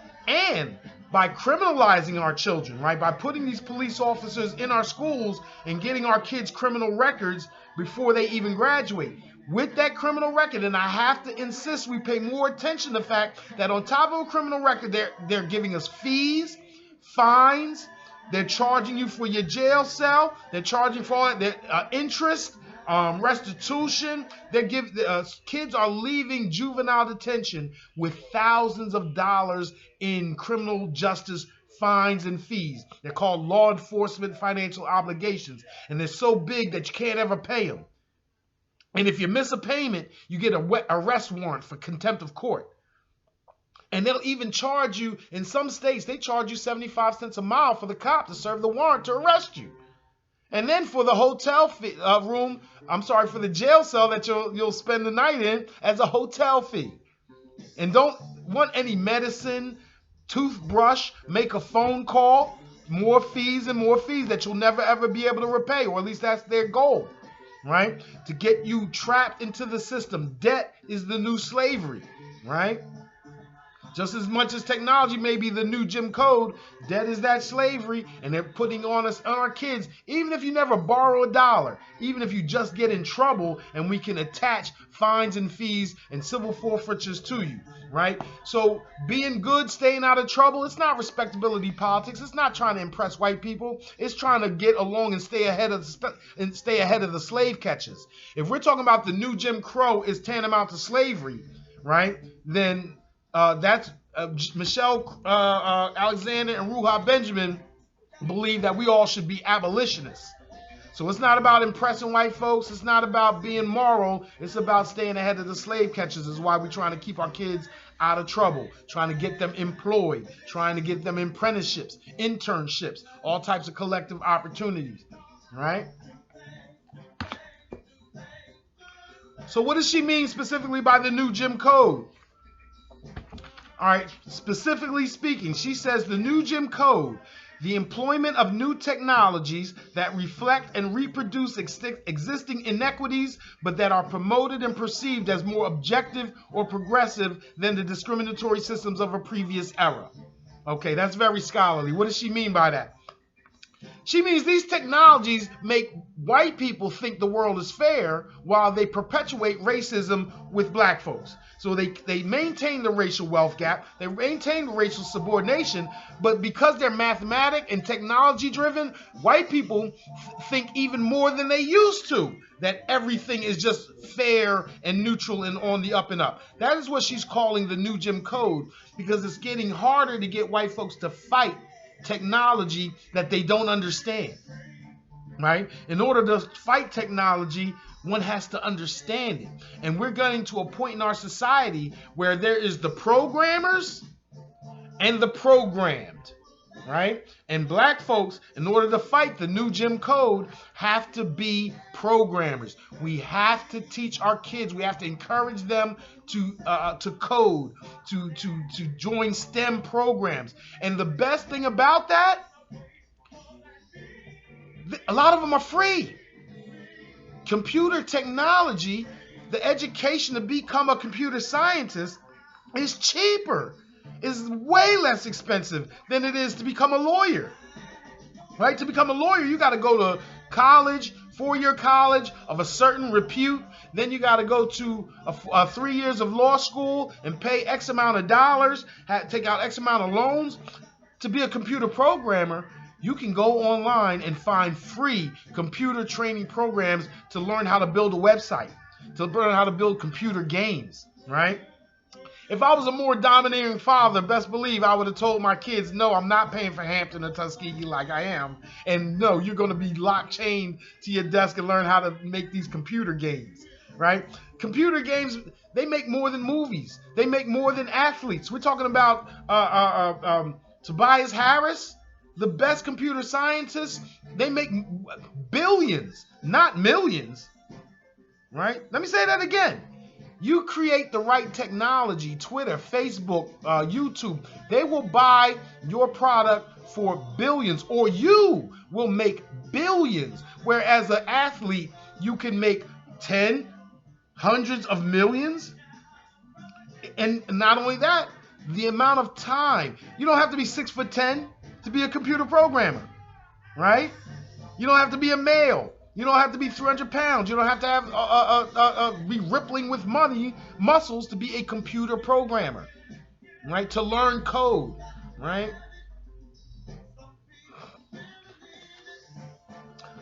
by criminalizing our children, right? By putting these police officers in our schools and getting our kids criminal records before they even graduate. With that criminal record, and I have to insist we pay more attention to the fact that on top of a criminal record, they're giving us fees, fines, they're charging you for your jail cell, they're charging for all that, interest Restitution, kids are leaving juvenile detention with thousands of dollars in criminal justice fines and fees. They're called law enforcement financial obligations, and they're so big that you can't ever pay them. And if you miss a payment, you get an arrest warrant for contempt of court. And they'll even charge you, in some states, they charge you 75 cents a mile for the cop to serve the warrant to arrest you. And then for the hotel fee, for the jail cell that you'll spend the night in as a hotel fee. And don't want any medicine, toothbrush, make a phone call, more fees and more fees that you'll never ever be able to repay, or at least that's their goal, right? To get you trapped into the system. Debt is the new slavery, right? Just as much as technology may be the new Jim Code, debt is that slavery, and they're putting on our kids, even if you never borrow a dollar, even if you just get in trouble, and we can attach fines and fees and civil forfeitures to you, right? So being good, staying out of trouble, it's not respectability politics. It's not trying to impress white people. It's trying to get along and stay ahead of the slave catchers. If we're talking about the new Jim Crow is tantamount to slavery, right, then that's Michelle Alexander and Ruha Benjamin believe that we all should be abolitionists. So it's not about impressing white folks. It's not about being moral. It's about staying ahead of the slave catchers. Is why we're trying to keep our kids out of trouble, trying to get them employed, trying to get them apprenticeships, internships, all types of collective opportunities, right? So what does she mean specifically by the new Jim Code? All right, specifically speaking, she says the new Jim Code, the employment of new technologies that reflect and reproduce existing inequities, but that are promoted and perceived as more objective or progressive than the discriminatory systems of a previous era. Okay, that's very scholarly. What does she mean by that? She means these technologies make white people think the world is fair while they perpetuate racism with black folks. So they maintain the racial wealth gap, they maintain the racial subordination, but because they're mathematic and technology driven, white people think even more than they used to that everything is just fair and neutral and on the up and up. That is what she's calling the new Jim Code, because it's getting harder to get white folks to fight technology that they don't understand, right? In order to fight technology, one has to understand it. And we're getting to a point in our society where there is the programmers and the programmed, right? And black folks, in order to fight the new Jim Code, have to be programmers. We have to teach our kids, we have to encourage them to code, to join STEM programs. And the best thing about that, a lot of them are free. Computer technology, the education to become a computer scientist is cheaper, is way less expensive than it is to become a lawyer, right? To become a lawyer, you got to go to college, 4-year college of a certain repute. Then you got to go to 3 years of law school and pay X amount of dollars, take out X amount of loans. To be a computer programmer, you can go online and find free computer training programs to learn how to build a website, to learn how to build computer games, right? If I was a more domineering father, best believe I would have told my kids, no, I'm not paying for Hampton or Tuskegee like I am. And no, you're going to be locked chained to your desk and learn how to make these computer games, right? Computer games, they make more than movies. They make more than athletes. We're talking about Tobias Harris, the best computer scientists. They make billions, not millions, right? Let me say that again. You create the right technology, Twitter, Facebook, YouTube, they will buy your product for billions, or you will make billions. Whereas an athlete, you can make 10, hundreds of millions. And not only that, the amount of time. You don't have to be 6'10" to be a computer programmer, right? You don't have to be a male. You don't have to be 300 pounds. You don't have to have be rippling with muscles to be a computer programmer, right? To learn code, right?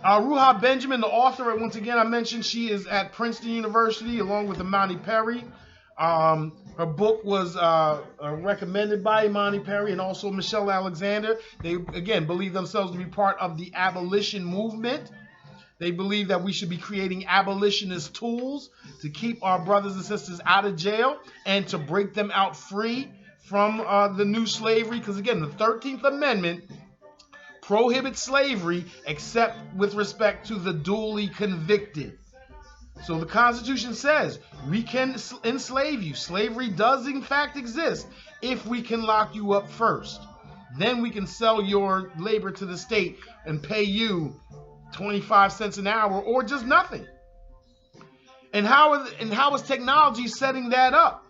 Ruha Benjamin, the author, once again, I mentioned she is at Princeton University along with Imani Perry. Her book was recommended by Imani Perry and also Michelle Alexander. They, again, believe themselves to be part of the abolition movement. They believe that we should be creating abolitionist tools to keep our brothers and sisters out of jail and to break them out free from the new slavery. Because, again, the 13th Amendment prohibits slavery except with respect to the duly convicted. So the Constitution says we can enslave you. Slavery does in fact exist if we can lock you up first. Then we can sell your labor to the state and pay you 25 cents an hour or just nothing. And how is technology setting that up?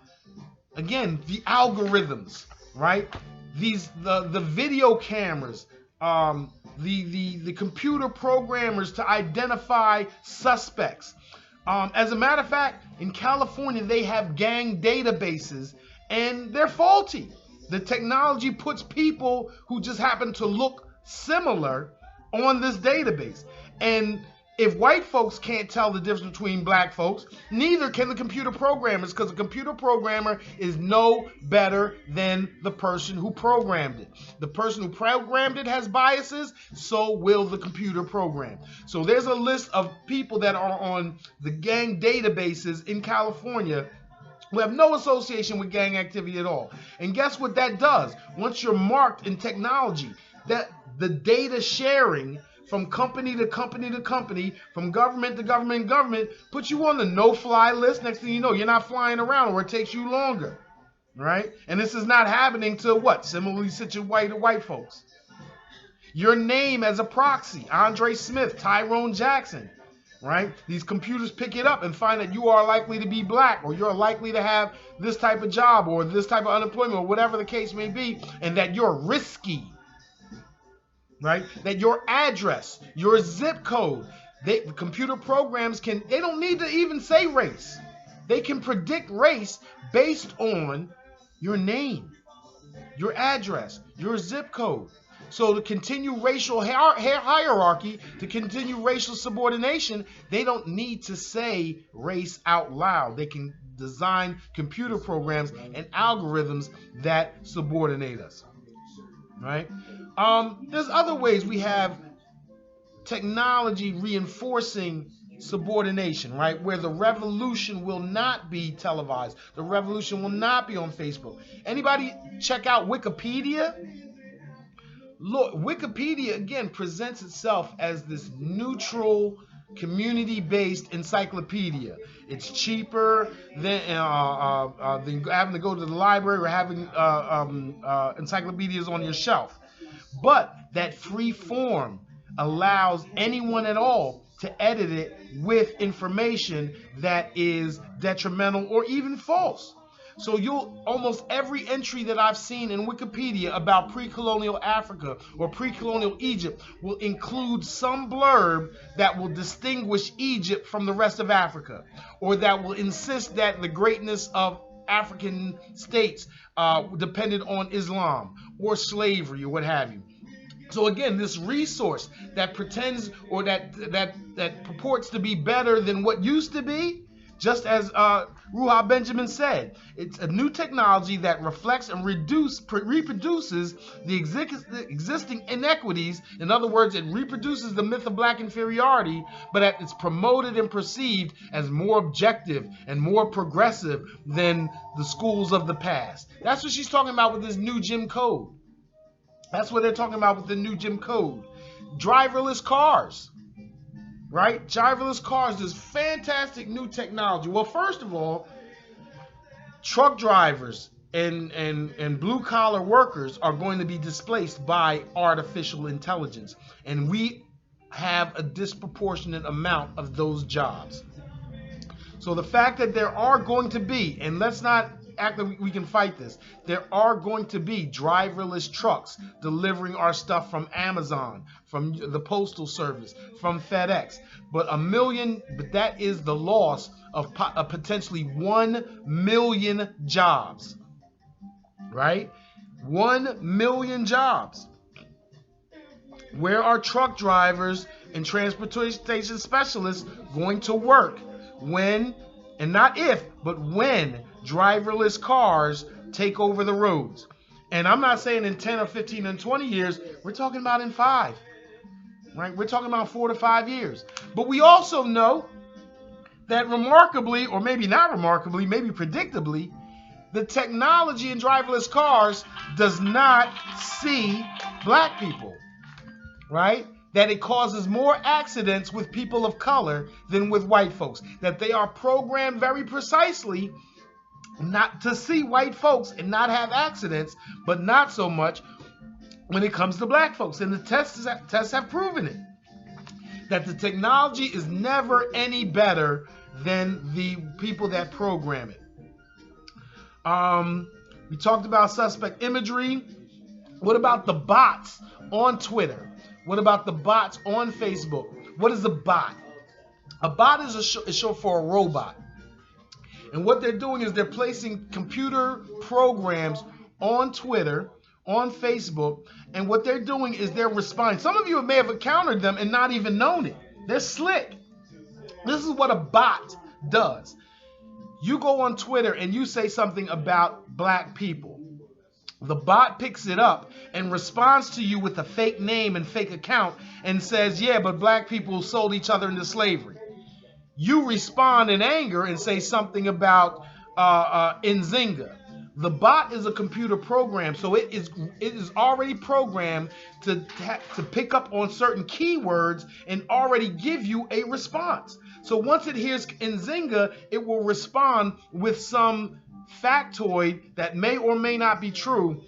Again, the algorithms, right? The video cameras, the computer programmers to identify suspects. As a matter of fact, in California, they have gang databases, and they're faulty. The technology puts people who just happen to look similar on this database. And if white folks can't tell the difference between black folks, neither can the computer programmers, because the computer programmer is no better than the person who programmed it. The person who programmed it has biases, so will the computer program. So there's a list of people that are on the gang databases in California who have no association with gang activity at all. And guess what that does? Once you're marked in technology, that the data sharing from company to company to company, from government to government, puts you on the no-fly list. Next thing you know, you're not flying around, or it takes you longer, right? And this is not happening to what? Similarly situated white folks. Your name as a proxy, Andre Smith, Tyrone Jackson, right? These computers pick it up and find that you are likely to be black, or you're likely to have this type of job, or this type of unemployment, or whatever the case may be, and that you're risky. Right? That your address, your zip code, the computer programs they don't need to even say race. They can predict race based on your name, your address, your zip code. So to continue racial hierarchy, to continue racial subordination, they don't need to say race out loud. They can design computer programs and algorithms that subordinate us. Right? There's other ways we have technology reinforcing subordination, right? Where the revolution will not be televised. The revolution will not be on Facebook. Anybody check out Wikipedia? Look, Wikipedia, again, presents itself as this neutral, community-based encyclopedia. It's cheaper than having to go to the library or having encyclopedias on your shelf. But that free form allows anyone at all to edit it with information that is detrimental or even false. So almost every entry that I've seen in Wikipedia about pre-colonial Africa or pre-colonial Egypt will include some blurb that will distinguish Egypt from the rest of Africa, or that will insist that the greatness of African states depended on Islam or slavery or what have you. So again, this resource that pretends or that purports to be better than what used to be, just as Ruha Benjamin said, it's a new technology that reflects and reproduces the existing inequities. In other words, it reproduces the myth of black inferiority, but it's promoted and perceived as more objective and more progressive than the schools of the past. That's what she's talking about with this new Jim Code. That's what they're talking about with the new Jim Code. Driverless cars. Right? Driverless cars is fantastic new technology. Well, first of all, truck drivers and blue-collar workers are going to be displaced by artificial intelligence. And we have a disproportionate amount of those jobs. So the fact that there are going to be, and let's not act like we can fight this, there are going to be driverless trucks delivering our stuff from Amazon, from the Postal Service, from FedEx. But that is the loss of potentially 1 million jobs, right? 1 million jobs. Where are truck drivers and transportation specialists going to work when, and not if, but when driverless cars take over the roads. And I'm not saying in 10 or 15 and 20 years, we're talking about in 5, right? We're talking about 4 to 5 years. But we also know that remarkably, or maybe not remarkably, maybe predictably, the technology in driverless cars does not see black people, right? That it causes more accidents with people of color than with white folks. That they are programmed very precisely not to see white folks and not have accidents, but not so much when it comes to black folks. And the tests have proven it, that the technology is never any better than the people that program it. We talked about suspect imagery. What about the bots on Twitter? What about the bots on Facebook? What is a bot? A bot is short for a robot. And what they're doing is they're placing computer programs on Twitter, on Facebook, and what they're doing is they're responding. Some of you may have encountered them and not even known it. They're slick. This is what a bot does. You go on Twitter and you say something about black people. The bot picks it up and responds to you with a fake name and fake account and says, yeah, but black people sold each other into slavery. You respond in anger and say something about Nzinga. The bot is a computer program, so it is already programmed to pick up on certain keywords and already give you a response. So once it hears Nzinga, it will respond with some factoid that may or may not be true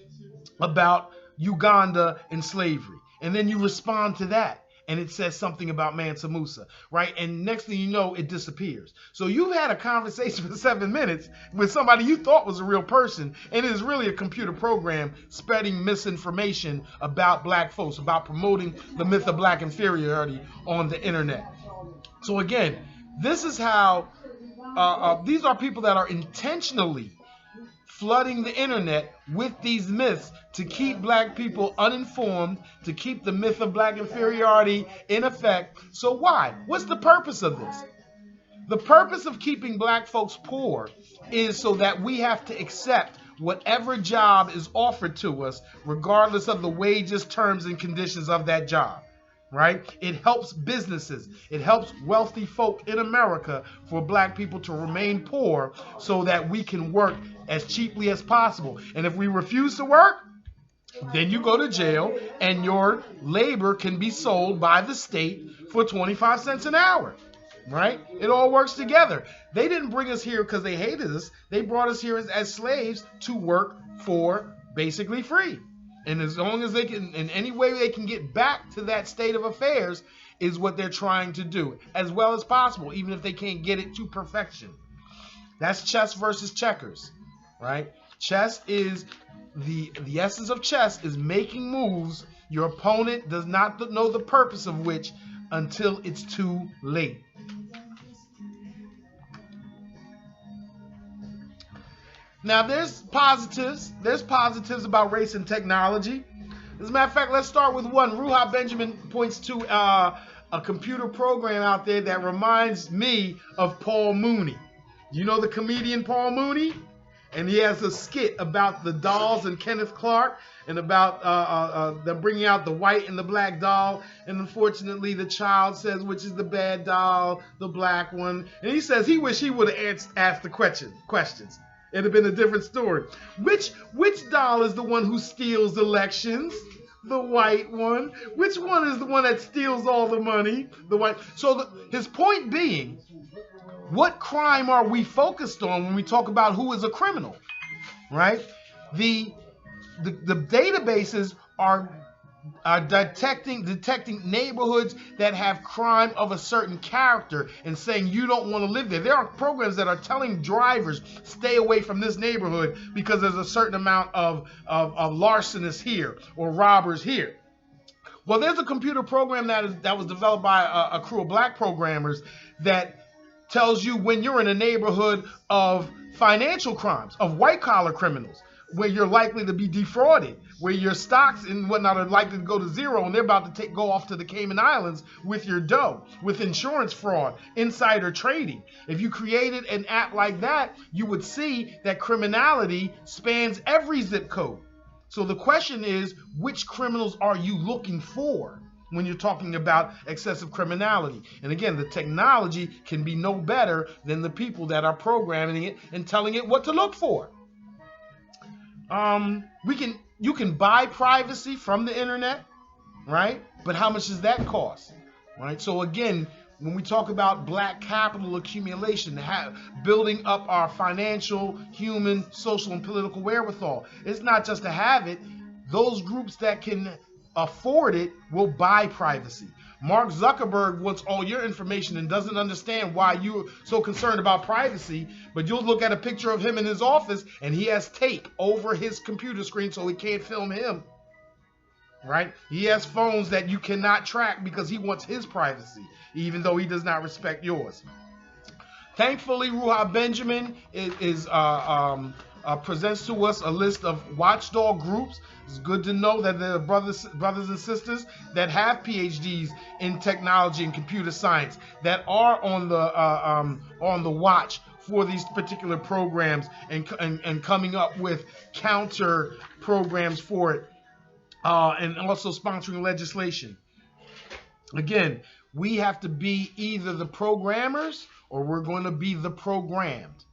about Uganda and slavery. And then you respond to that. And it says something about Mansa Musa, right? And next thing you know, it disappears. So you've had a conversation for 7 minutes with somebody you thought was a real person, and it is really a computer program spreading misinformation about black folks, about promoting the myth of black inferiority on the internet. So again, this is how, these are people that are intentionally flooding the internet with these myths to keep black people uninformed, to keep the myth of black inferiority in effect. So why? What's the purpose of this? The purpose of keeping black folks poor is so that we have to accept whatever job is offered to us, regardless of the wages, terms, and conditions of that job. Right? It helps businesses. It helps wealthy folk in America for black people to remain poor so that we can work as cheaply as possible. And if we refuse to work, then you go to jail and your labor can be sold by the state for 25 cents an hour. Right? It all works together. They didn't bring us here because they hated us. They brought us here as slaves to work for basically free. And as long as they can, in any way they can get back to that state of affairs is what they're trying to do, as well as possible, even if they can't get it to perfection. That's chess versus checkers, right? Chess is, the essence of chess is making moves your opponent does not know the purpose of which until it's too late. Now, there's positives. There's positives about race and technology. As a matter of fact, let's start with one. Ruha Benjamin points to a computer program out there that reminds me of Paul Mooney. You know the comedian Paul Mooney? And he has a skit about the dolls and Kenneth Clark and about them bringing out the white and the black doll. And unfortunately, the child says, which is the bad doll, the black one. And he says he wished he would have asked the questions. It'd have been a different story. Which doll is the one who steals elections? The white one. Which one is the one that steals all the money? The white. So his point being, what crime are we focused on when we talk about who is a criminal, right? The databases are detecting neighborhoods that have crime of a certain character and saying you don't want to live there. There are programs that are telling drivers stay away from this neighborhood because there's a certain amount of larcenists here or robbers here. Well, there's a computer program that was developed by a crew of black programmers that tells you when you're in a neighborhood of financial crimes, of white collar criminals, where you're likely to be defrauded, where your stocks and whatnot are likely to go to zero, and they're about to go off to the Cayman Islands with your dough, with insurance fraud, insider trading. If you created an app like that, you would see that criminality spans every zip code. So the question is, which criminals are you looking for when you're talking about excessive criminality? And again, the technology can be no better than the people that are programming it and telling it what to look for. You can buy privacy from the internet, right? But how much does that cost, right? So again, when we talk about black capital accumulation, building up our financial, human, social, and political wherewithal, it's not just to have it. Those groups that can afford it will buy privacy. Mark Zuckerberg wants all your information and doesn't understand why you're so concerned about privacy, but you'll look at a picture of him in his office and he has tape over his computer screen so he can't film him, right? He has phones that you cannot track because he wants his privacy, even though he does not respect yours. Thankfully, Ruha Benjamin presents to us a list of watchdog groups. It's good to know that there are brothers and sisters that have PhDs in technology and computer science that are on the watch for these particular programs and coming up with counter programs for it, and also sponsoring legislation. Again, we have to be either the programmers or we're going to be the programmed.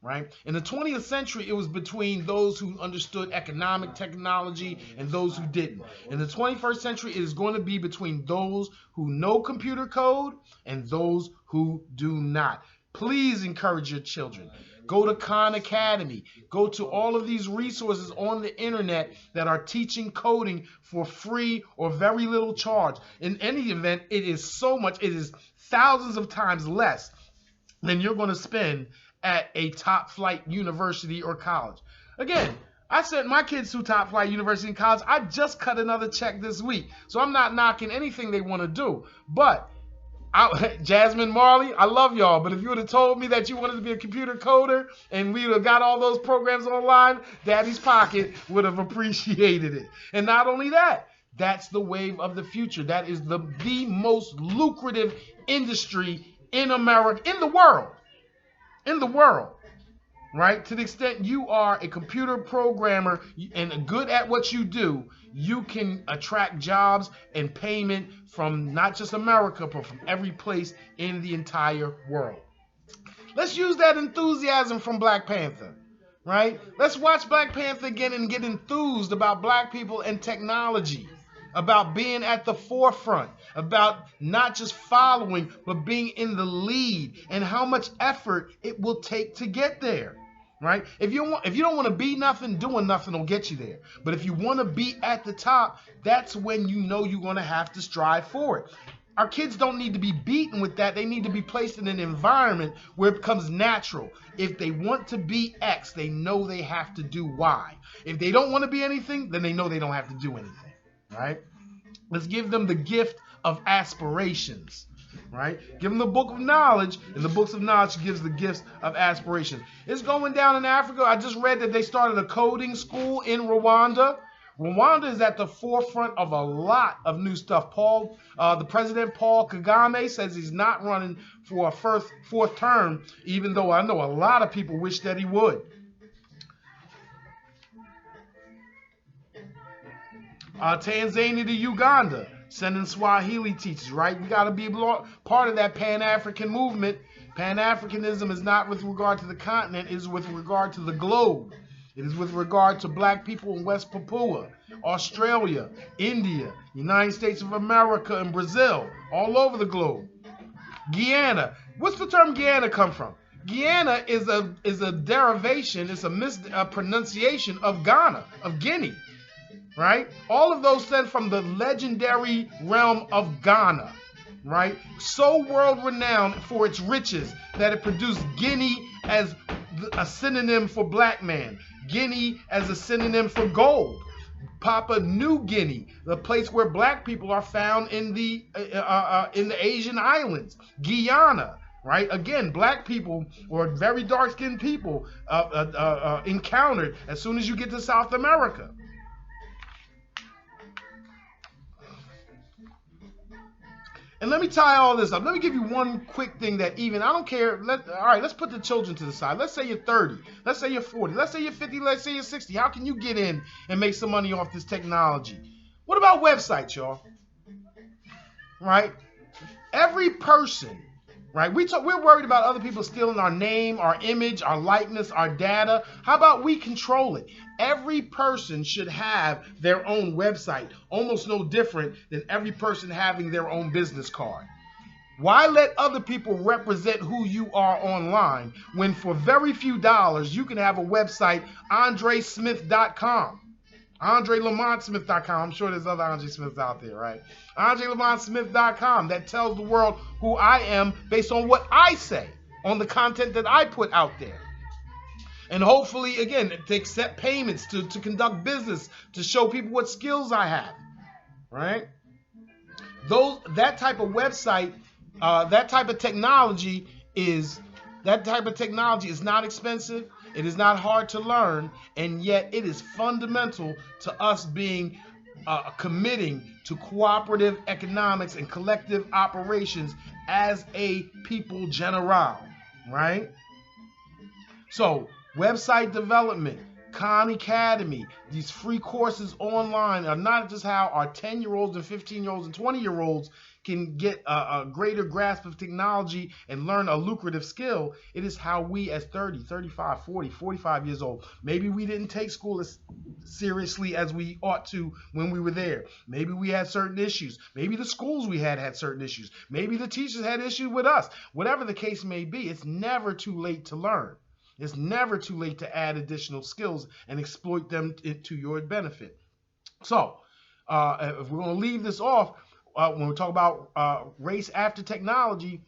Right? In the 20th century, it was between those who understood economic technology and those who didn't. In the 21st century, it is going to be between those who know computer code and those who do not. Please encourage your children. Go to Khan Academy. Go to all of these resources on the internet that are teaching coding for free or very little charge. In any event, it is thousands of times less than you're going to spend at a top flight university or college. Again, I sent my kids to top flight university and college. I just cut another check this week. So I'm not knocking anything they want to do. But Jasmine Marley, I love y'all. But if you would have told me that you wanted to be a computer coder and we would have got all those programs online, Daddy's pocket would have appreciated it. And not only that, that's the wave of the future. That is the most lucrative industry in America, in the world, right? To the extent you are a computer programmer and good at what you do, you can attract jobs and payment from not just America, but from every place in the entire world. Let's use that enthusiasm from Black Panther, right? Let's watch Black Panther again and get enthused about black people and technology, about being at the forefront, about not just following, but being in the lead, and how much effort it will take to get there, right? If you don't want to be nothing, doing nothing will get you there. But if you want to be at the top, that's when you know you're going to have to strive for it. Our kids don't need to be beaten with that. They need to be placed in an environment where it becomes natural. If they want to be X, they know they have to do Y. If they don't want to be anything, then they know they don't have to do anything. Right? Let's give them the gift of aspirations, right? Give them the book of knowledge, and the books of knowledge gives the gifts of aspirations. It's going down in Africa. I just read that they started a coding school in Rwanda. Rwanda is at the forefront of a lot of new stuff. The president, Paul Kagame, says he's not running for a fourth term, even though I know a lot of people wish that he would. Tanzania to Uganda, sending Swahili teachers, right? We got to be part of that Pan-African movement. Pan-Africanism is not with regard to the continent, it is with regard to the globe. It is with regard to black people in West Papua, Australia, India, United States of America, and Brazil, all over the globe. Guyana. What's the term Guyana come from? Guyana is a derivation, it's a mispronunciation of Ghana, of Guinea. Right? All of those stem from the legendary realm of Ghana, right? So world-renowned for its riches that it produced Guinea as a synonym for black man, Guinea as a synonym for gold, Papua New Guinea, the place where black people are found in the Asian islands, Guyana, right? Again, black people or very dark-skinned people encountered as soon as you get to South America. And let me tie all this up. Let me give you one quick thing that even, I don't care. All right, let's put the children to the side. Let's say you're 30. Let's say you're 40. Let's say you're 50. Let's say you're 60. How can you get in and make some money off this technology? What about websites, y'all? Right? Every person, right? We're worried about other people stealing our name, our image, our likeness, our data. How about we control it? Every person should have their own website, almost no different than every person having their own business card. Why let other people represent who you are online when for very few dollars you can have a website, AndreSmith.com, AndreLamontsmith.com. I'm sure there's other Andre Smiths out there, right? AndreLamontsmith.com that tells the world who I am based on what I say, on the content that I put out there. And hopefully, again, to accept payments, to conduct business, to show people what skills I have, right? That type of website, that type of technology is not expensive. It is not hard to learn, and yet it is fundamental to us being committing to cooperative economics and collective operations as a people general, right? So, website development, Khan Academy, these free courses online are not just how our 10-year-olds and 15-year-olds and 20-year-olds can get a greater grasp of technology and learn a lucrative skill. It is how we as 30, 35, 40, 45 years old, maybe we didn't take school as seriously as we ought to when we were there. Maybe we had certain issues. Maybe the schools we had certain issues. Maybe the teachers had issues with us. Whatever the case may be, it's never too late to learn. It's never too late to add additional skills and exploit them to your benefit. So, if we're going to leave this off, when we talk about race after technology,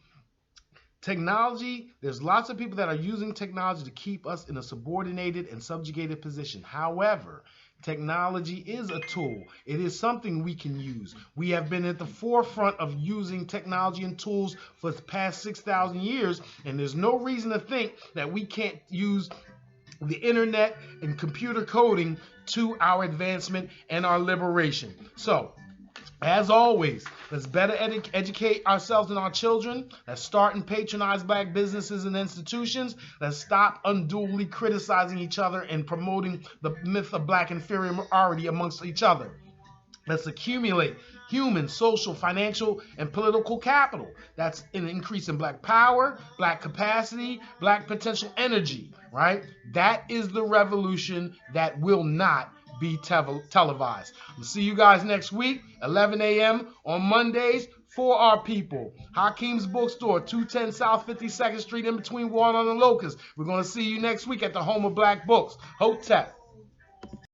there's lots of people that are using technology to keep us in a subordinated and subjugated position. However, technology is a tool. It is something we can use. We have been at the forefront of using technology and tools for the past 6,000 years, and there's no reason to think that we can't use the internet and computer coding to our advancement and our liberation. So, as always, let's better educate ourselves and our children. Let's start and patronize black businesses and institutions. Let's stop unduly criticizing each other and promoting the myth of black inferiority amongst each other. Let's accumulate human, social, financial, and political capital. That's an increase in black power, black capacity, black potential energy, right? That is the revolution that will not be televised. We'll see you guys next week, 11 a.m. on Mondays for our people. Hakim's Bookstore, 210 South 52nd Street, in between Walnut and Locust. We're going to see you next week at the home of black books. Hotep.